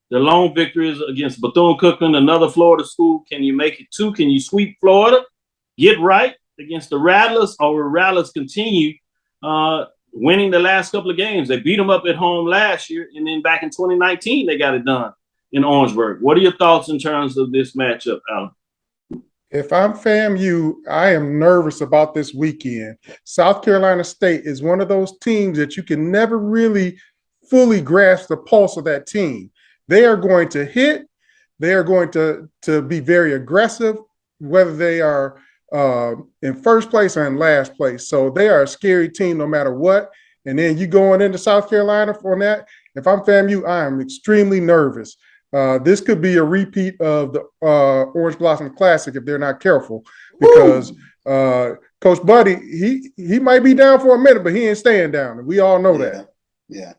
The lone victory is against Bethune-Cookman, another Florida school. Can you make it 2? Can you sweep Florida? Get right against the Rattlers, or will Rattlers continue winning the last couple of games? They beat them up at home last year, and then back in 2019, they got it done in Orangeburg. What are your thoughts in terms of this matchup, Alan? If I'm FAMU, I am nervous about this weekend. South Carolina State is one of those teams that you can never really fully grasp the pulse of that team. They are going to hit. They are going to be very aggressive, whether they are in first place or in last place. So they are a scary team no matter what. And then you going into South Carolina for that. If I'm FAMU, I am extremely nervous. This could be a repeat of the Orange Blossom Classic if they're not careful, because Coach Buddy, he might be down for a minute, but he ain't staying down. And we all know that. Yeah.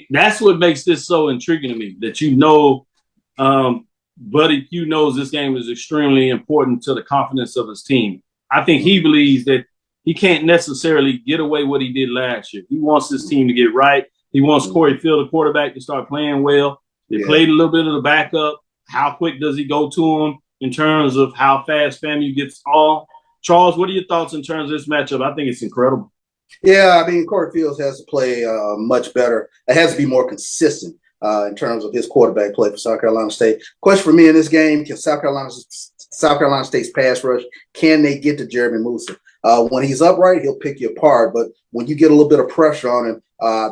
That's what makes this so intriguing to me, that Buddy Q knows this game is extremely important to the confidence of his team. I think he believes that he can't necessarily get away what he did last year. He wants this team to get right. He wants Corey Field, the quarterback, to start playing well. They played a little bit of the backup. How quick does he go to him in terms of how fast FAMU gets on? Charles, what are your thoughts in terms of this matchup? I think it's incredible. Yeah, I mean, Corey Fields has to play much better. It has to be more consistent in terms of his quarterback play for South Carolina State. Question for me in this game, can South Carolina State's pass rush, can they get to Jeremy Musa? When he's upright, he'll pick you apart. But when you get a little bit of pressure on him,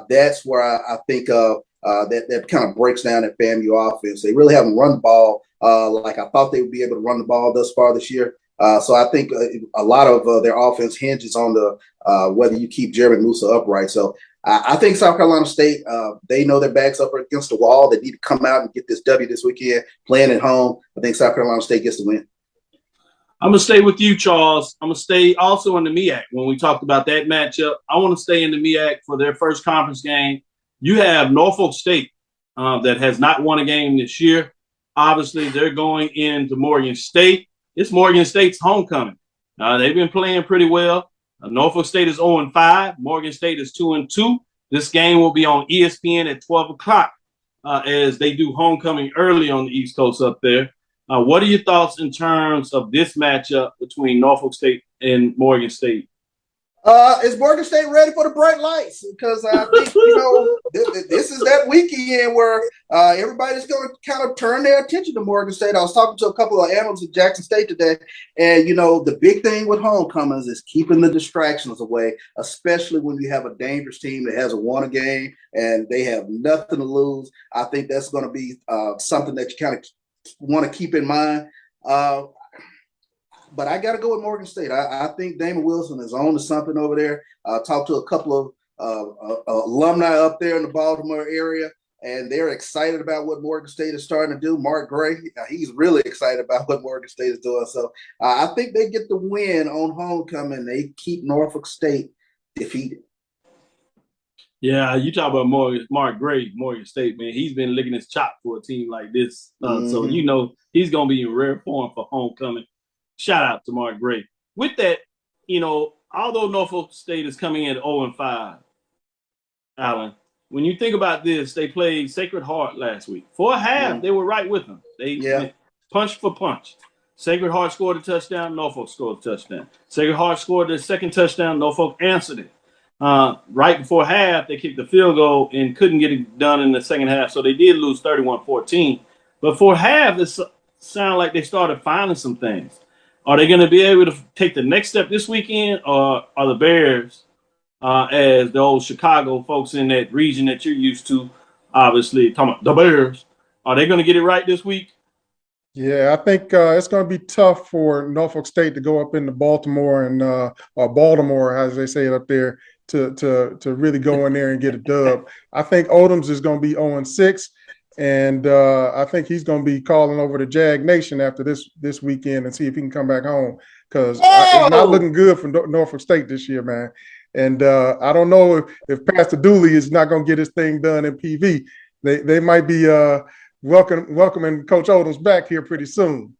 that's where I think that kind of breaks down that FAMU offense. They really haven't run the ball like I thought they would be able to run the ball thus far this year. So I think a lot of their offense hinges on the whether you keep Jeremy Musa upright. So I think South Carolina State, they know their backs up against the wall. They need to come out and get this W this weekend, playing at home. I think South Carolina State gets the win. I'm going to stay with you, Charles. I'm going to stay also in the MEAC. When we talked about that matchup, I want to stay in the MEAC for their first conference game. You have Norfolk State that has not won a game this year. Obviously, they're going into Morgan State. It's Morgan State's homecoming. They've been playing pretty well. Norfolk State is 0-5. Morgan State is 2-2. This game will be on ESPN at 12 o'clock as they do homecoming early on the East Coast up there. What are your thoughts in terms of this matchup between Norfolk State and Morgan State? Is Morgan State ready for the bright lights? Because I think, this is that weekend where everybody's going to kind of turn their attention to Morgan State. I was talking to a couple of analysts at Jackson State today, and, the big thing with homecomings is keeping the distractions away, especially when you have a dangerous team that hasn't won a game and they have nothing to lose. I think that's going to be something that you kind of want to keep in mind. But I got to go with Morgan State. I think Damon Wilson is on to something over there. I talked to a couple of alumni up there in the Baltimore area, and they're excited about what Morgan State is starting to do. Mark Gray, he's really excited about what Morgan State is doing. So I think they get the win on homecoming. They keep Norfolk State defeated. Yeah, you talk about Mark Gray, Morgan State, man. He's been licking his chop for a team like this. So, he's going to be in rare form for homecoming. Shout out to Mark Gray. With that, although Norfolk State is coming in at 0-5, Alan, when you think about this, they played Sacred Heart last week. For a half, they were right with them. They went punch for punch. Sacred Heart scored a touchdown. Norfolk scored a touchdown. Sacred Heart scored the second touchdown. Norfolk answered it. Right before half, they kicked the field goal and couldn't get it done in the second half, so they did lose 31-14. But for half, it sounded like they started finding some things. Are they going to be able to take the next step this weekend, or are the Bears, as the old Chicago folks in that region that you're used to, obviously, talking about the Bears, are they going to get it right this week? Yeah, I think it's going to be tough for Norfolk State to go up into Baltimore and or Baltimore, as they say it up there, to really go in there and get a dub. I think Odoms is going to be 0-6. And I think he's going to be calling over the Jag Nation after this weekend and see if he can come back home, because it's not looking good for Norfolk State this year, man. And I don't know if Pastor Dooley is not going to get his thing done in PV. They might be welcoming Coach Odoms back here pretty soon.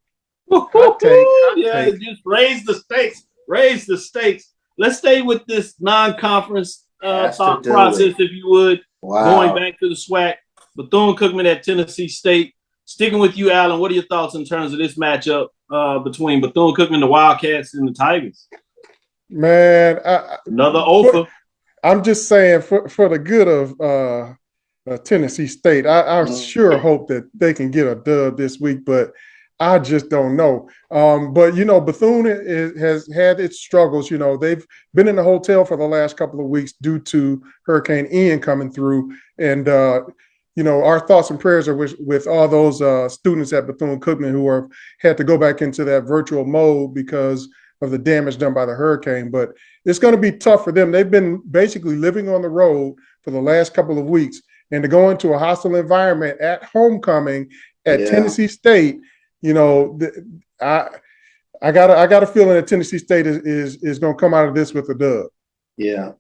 Hot take. Just raise the stakes. Raise the stakes. Let's stay with this non-conference thought process, if you would. Wow. Going back to the SWAC. Bethune-Cookman at Tennessee State. Sticking with you, Alan, what are your thoughts in terms of this matchup between Bethune-Cookman, the Wildcats, and the Tigers? Man, another offer. I'm just saying, for the good of Tennessee State, I sure hope that they can get a dub this week, but I just don't know. But, Bethune has had its struggles. They've been in the hotel for the last couple of weeks due to Hurricane Ian coming through. And, our thoughts and prayers are with all those students at Bethune-Cookman who have had to go back into that virtual mode because of the damage done by the hurricane. But it's going to be tough for them. They've been basically living on the road for the last couple of weeks. And to go into a hostile environment at homecoming at Tennessee State, I got a feeling that Tennessee State is going to come out of this with a dub. Yeah.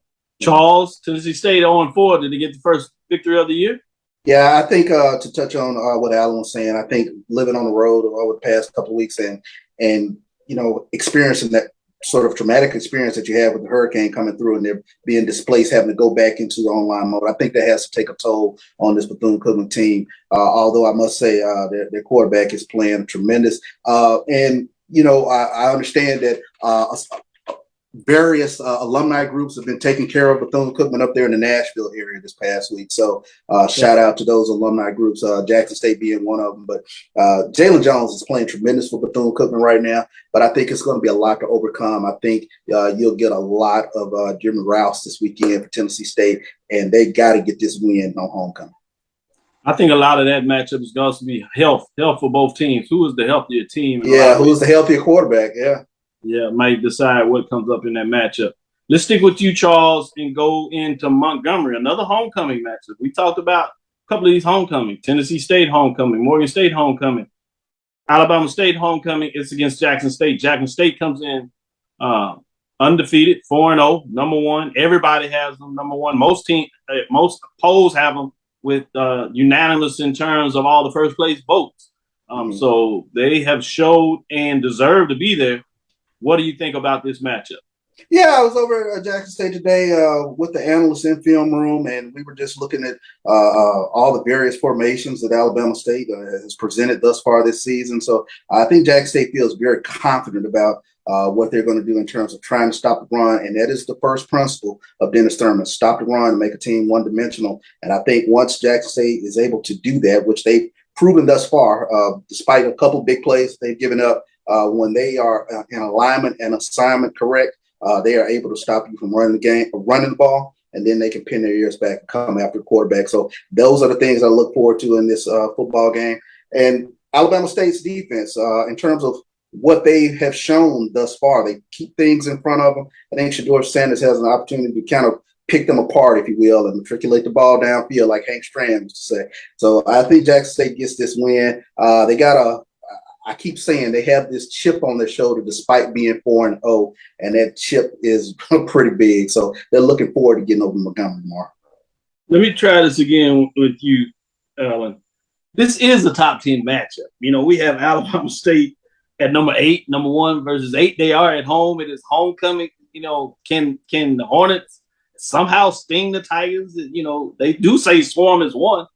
Charles, Tennessee State 0-4. Did they get the first victory of the year? Yeah, I think to touch on what Alan was saying, I think living on the road over the past couple of weeks and experiencing that sort of traumatic experience that you have with the hurricane coming through and they're being displaced, having to go back into the online mode, I think that has to take a toll on this Bethune-Cookman team. Although I must say their quarterback is playing tremendous. And I understand that various alumni groups have been taking care of Bethune-Cookman up there in the Nashville area this past week. So shout out to those alumni groups, Jackson State being one of them. But Jalen Jones is playing tremendous for Bethune-Cookman right now. But I think it's going to be a lot to overcome. I think you'll get a lot of Jimmy Rouse this weekend for Tennessee State, and they got to get this win on homecoming. I think a lot of that matchup is going to be health for both teams. Who is the healthier team? Yeah, who's the healthier quarterback? Yeah, might decide what comes up in that matchup. Let's stick with you, Charles, and go into Montgomery, another homecoming matchup. We talked about a couple of these homecoming. Tennessee State homecoming, Morgan State homecoming, Alabama State homecoming. It's against Jackson State. Jackson State comes in undefeated, 4-0, number one. Everybody has them number one. Most polls have them with unanimous in terms of all the first place votes. So they have showed and deserve to be there. What do you think about this matchup? Yeah, I was over at Jackson State today with the analysts in film room, and we were just looking at all the various formations that Alabama State has presented thus far this season. So I think Jackson State feels very confident about what they're going to do in terms of trying to stop the run, and that is the first principle of Dennis Thurman: stop the run and make a team one-dimensional. And I think once Jackson State is able to do that, which they've proven thus far, despite a couple big plays they've given up, when they are in alignment and assignment correct, they are able to stop you from running the ball, and then they can pin their ears back and come after the quarterback. So those are the things I look forward to in this football game. And Alabama State's defense, in terms of what they have shown thus far, they keep things in front of them. I think Shedeur Sanders has an opportunity to kind of pick them apart, if you will, and matriculate the ball downfield like Hank Strand used to say. So I think Jackson State gets this win. They got I keep saying they have this chip on their shoulder despite being 4-0, and that chip is pretty big. So they're looking forward to getting over Montgomery tomorrow. Let me try this again with you, Alan. This is a top 10 matchup. You know, we have Alabama State at number 8, number 1 versus 8. They are at home. It is homecoming. You know, can the Hornets somehow sting the Tigers? You know, they do say Swarm is 1.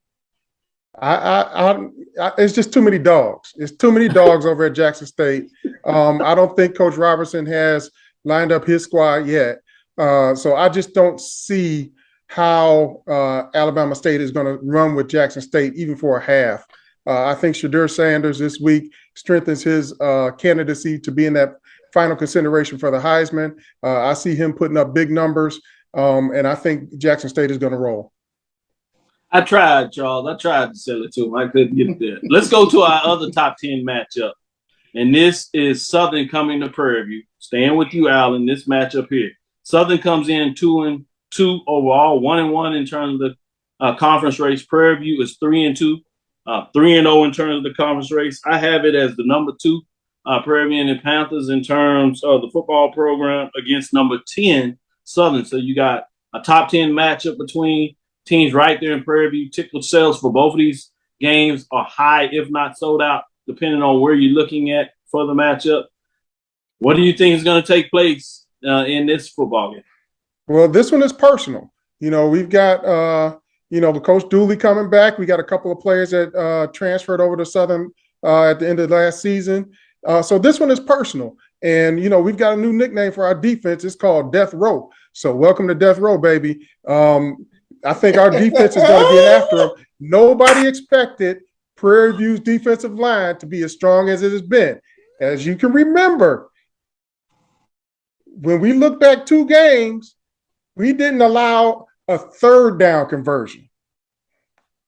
It's just too many dogs. It's too many dogs over at Jackson State. I don't think Coach Robertson has lined up his squad yet. So I just don't see how Alabama State is going to run with Jackson State even for a half. I think Shedeur Sanders this week strengthens his candidacy to be in that final consideration for the Heisman. I see him putting up big numbers, and I think Jackson State is going to roll. I tried, Charles. I tried to sell it to him. I couldn't get it there. Let's go to our other top 10 matchup. And this is Southern coming to Prairie View. Staying with you, Alan, this matchup here. Southern comes in 2-2 overall, 1-1 in terms of the conference race. Prairie View is 3-2, 3-0 in terms of the conference race. I have it as the number 2 Prairie View and Panthers in terms of the football program against number 10 Southern. So you got a top 10 matchup between teams right there in Prairie View. Ticket sales for both of these games are high, if not sold out, depending on where you're looking at for the matchup. What do you think is going to take place in this football game? Well, this one is personal. You know, we've got, the Coach Dooley coming back. We got a couple of players that transferred over to Southern at the end of last season. So this one is personal. And, we've got a new nickname for our defense. It's called Death Row. So welcome to Death Row, baby. I think our defense is going to get after them. Nobody expected Prairie View's defensive line to be as strong as it has been. As you can remember, when we look back 2 games, we didn't allow a 3rd down conversion.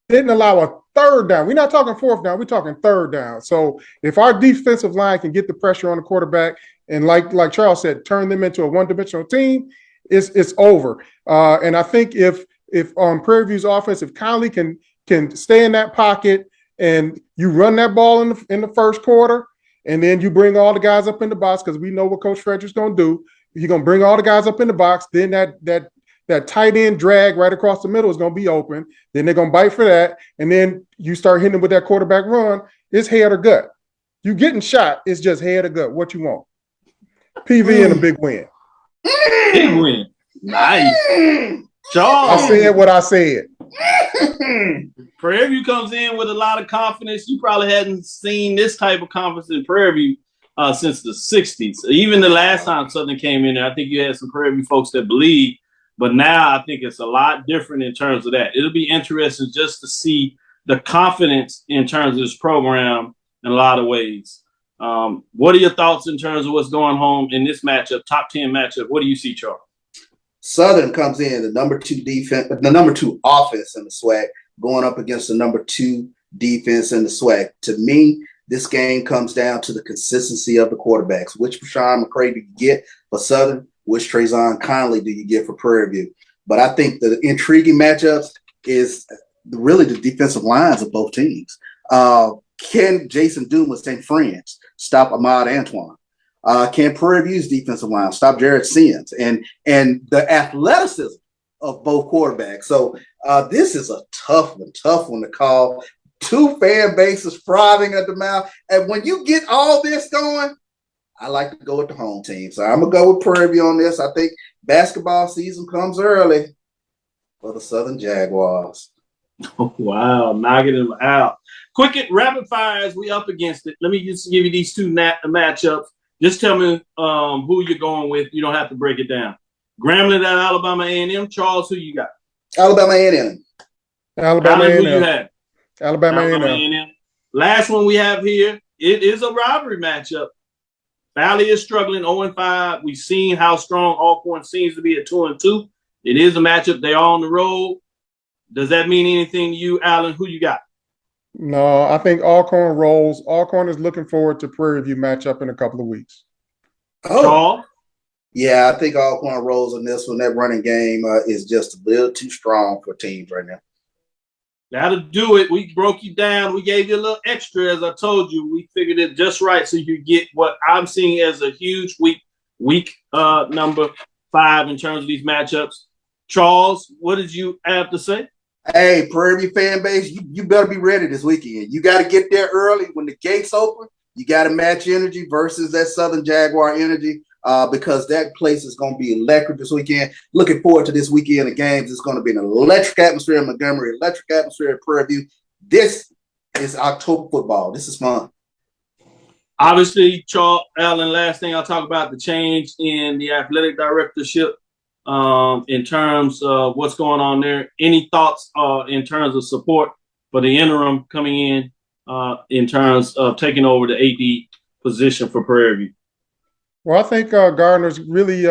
Didn't allow a 3rd down. We're not talking 4th down. We're talking 3rd down. So if our defensive line can get the pressure on the quarterback and like Charles said, turn them into a one-dimensional team, it's over. And I think if on Prairie View's offense, if Conley can stay in that pocket and you run that ball in the first quarter, and then you bring all the guys up in the box, because we know what Coach Frederick's going to do. You're going to bring all the guys up in the box. Then that tight end drag right across the middle is going to be open. Then they're going to bite for that. And then you start hitting them with that quarterback run. It's head or gut. You getting shot. It's just head or gut. What you want? PV and a big win. Big win. Nice. Charles. I said what I said. Prairie View comes in with a lot of confidence. You probably hadn't seen this type of confidence in Prairie View since the 60s. Even the last time Southern came in there, I think you had some Prairie View folks that believe. But now I think it's a lot different in terms of that. It'll be interesting just to see the confidence in terms of this program in a lot of ways. What are your thoughts in terms of what's going on in this matchup, top 10 matchup? What do you see, Charles? Southern comes in the number 2 defense, the number 2 offense in the SWAC, going up against the number 2 defense in the SWAC. To me, this game comes down to the consistency of the quarterbacks. Which Rashawn McCray do you get for Southern? Which Trayvon Conley do you get for Prairie View? But I think the intriguing matchups is really the defensive lines of both teams. Can Jason Dumas and friends stop Ahmad Antoine? Can Prairie View's defensive line stop Jared Sims and the athleticism of both quarterbacks? So this is a tough one to call. 2 fan bases frothing at the mouth. And when you get all this going, I like to go with the home team. So I'm going to go with Prairie View on this. I think basketball season comes early for the Southern Jaguars. Oh, wow, knocking them out. Quick it, rapid fire as we up against it. Let me just give you these two matchups. Just tell me who you're going with. You don't have to break it down. Grambling at Alabama A&M. Charles, who you got? Alabama A&M. Alabama Alan, A&M. who you have? Alabama A&M. A&M. Last one we have here. It is a rivalry matchup. Valley is struggling 0-5. We've seen how strong Alcorn seems to be at 2-2. It is a matchup. They are on the road. Does that mean anything to you, Alan? Who you got? No, I think Alcorn rolls. Alcorn is looking forward to Prairie View matchup in a couple of weeks. Oh, Charles? Yeah, I think Alcorn rolls in this one. That running game is just a little too strong for teams right now. That'll do it. We broke you down. We gave you a little extra, as I told you. We figured it just right so you get what I'm seeing as a huge week number 5 in terms of these matchups. Charles, what did you have to say? Hey, Prairie View fan base, you better be ready this weekend. You got to get there early when the gates open. You got to match energy versus that Southern Jaguar energy because that place is going to be electric this weekend. Looking forward to this weekend of games. It's going to be an electric atmosphere in Montgomery, electric atmosphere at Prairie View. This is October football. This is fun. Obviously, Charles, Alan, last thing I'll talk about, the change in the athletic directorship. In terms of what's going on there. Any thoughts in terms of support for the interim coming in terms of taking over the AD position for Prairie View? Well, I think Gardner's really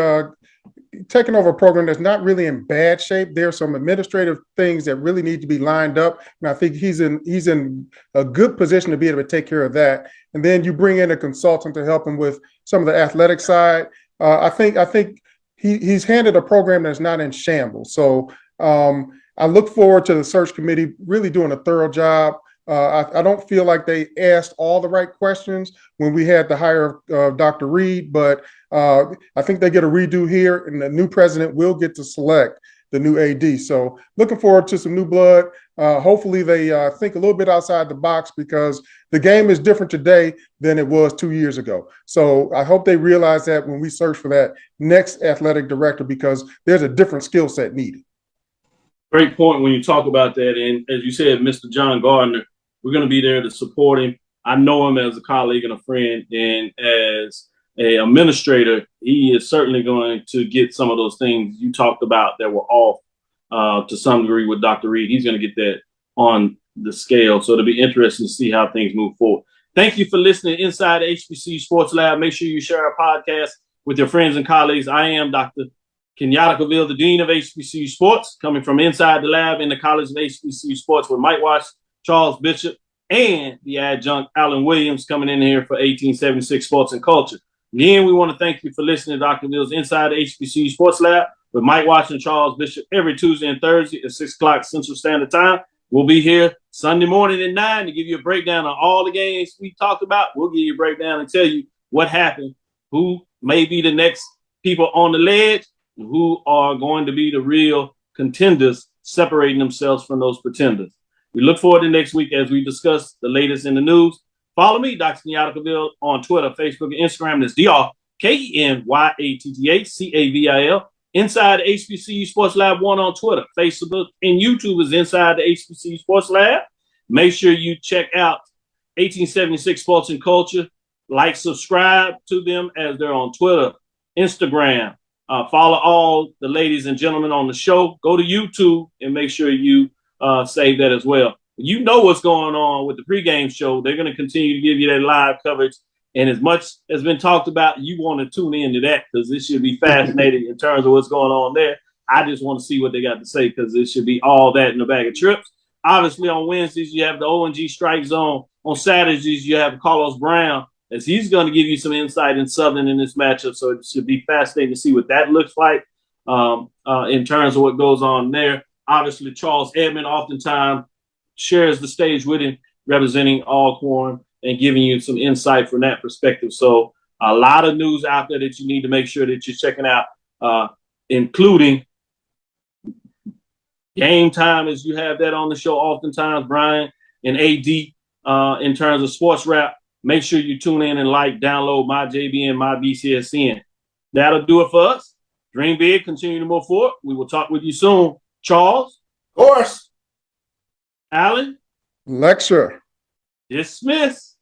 taking over a program that's not really in bad shape. There are some administrative things that really need to be lined up, and I think he's in a good position to be able to take care of that. And then you bring in a consultant to help him with some of the athletic side. I think he's handed a program that's not in shambles. So I look forward to the search committee really doing a thorough job. I don't feel like they asked all the right questions when we had the hire of Dr. Reed, but I think they get a redo here, and the new president will get to select the new AD. So looking forward to some new blood. Hopefully they think a little bit outside the box because the game is different today than it was 2 years ago. So I hope they realize that when we search for that next athletic director because there's a different skill set needed. Great point when you talk about that. And as you said, Mr. John Gardner, we're going to be there to support him. I know him as a colleague and a friend, and as an administrator, he is certainly going to get some of those things you talked about that were off to some degree with Dr. Reed. He's going to get that on the scale. So it'll be interesting to see how things move forward. Thank you for listening inside HBCU Sports Lab. Make sure you share our podcast with your friends and colleagues. I am Dr. Kenyatta Cavil, the Dean of HBCU Sports, coming from inside the lab in the College of HBCU Sports with Mike Watts, Charles Bishop, and the adjunct Alan Williams coming in here for 1876 Sports and Culture. Again, we want to thank you for listening to Dr. Cavill's Inside the HBCU Sports Lab with Mike Watts and Charles Bishop every Tuesday and Thursday at 6 o'clock Central Standard Time. We'll be here Sunday morning at 9 to give you a breakdown on all the games we talked about. We'll give you a breakdown and tell you what happened, who may be the next people on the ledge, and who are going to be the real contenders separating themselves from those pretenders. We look forward to next week as we discuss the latest in the news. Follow me, Dr. Kenyatta Cavil, on Twitter, Facebook, and Instagram. That's DrKenyattCavil. Inside the HBCU Sports Lab 1 on Twitter, Facebook, and YouTube is Inside the HBCU Sports Lab. Make sure you check out 1876 Sports and Culture. Like, subscribe to them as they're on Twitter, Instagram. Follow all the ladies and gentlemen on the show. Go to YouTube and make sure you save that as well. You know what's going on with the pregame show. They're going to continue to give you that live coverage. And as much as been talked about, you want to tune into that because this should be fascinating in terms of what's going on there. I just want to see what they got to say because it should be all that in the bag of trips. Obviously, on Wednesdays, you have the O&G Strike Zone. On Saturdays, you have Carlos Brown, as he's going to give you some insight in Southern in this matchup. So it should be fascinating to see what that looks like in terms of what goes on there. Obviously, Charles Edmond oftentimes shares the stage with him, representing Alcorn and giving you some insight from that perspective. So a lot of news out there that you need to make sure that you're checking out, including Game Time, as you have that on the show oftentimes, Brian and AD, in terms of sports wrap. Make sure you tune in and download my JBN, my BCSN. That'll do it for us. Dream big, continue to move forward. We will talk with you soon. Charles. Of course. Alan. Lecture. Dismiss.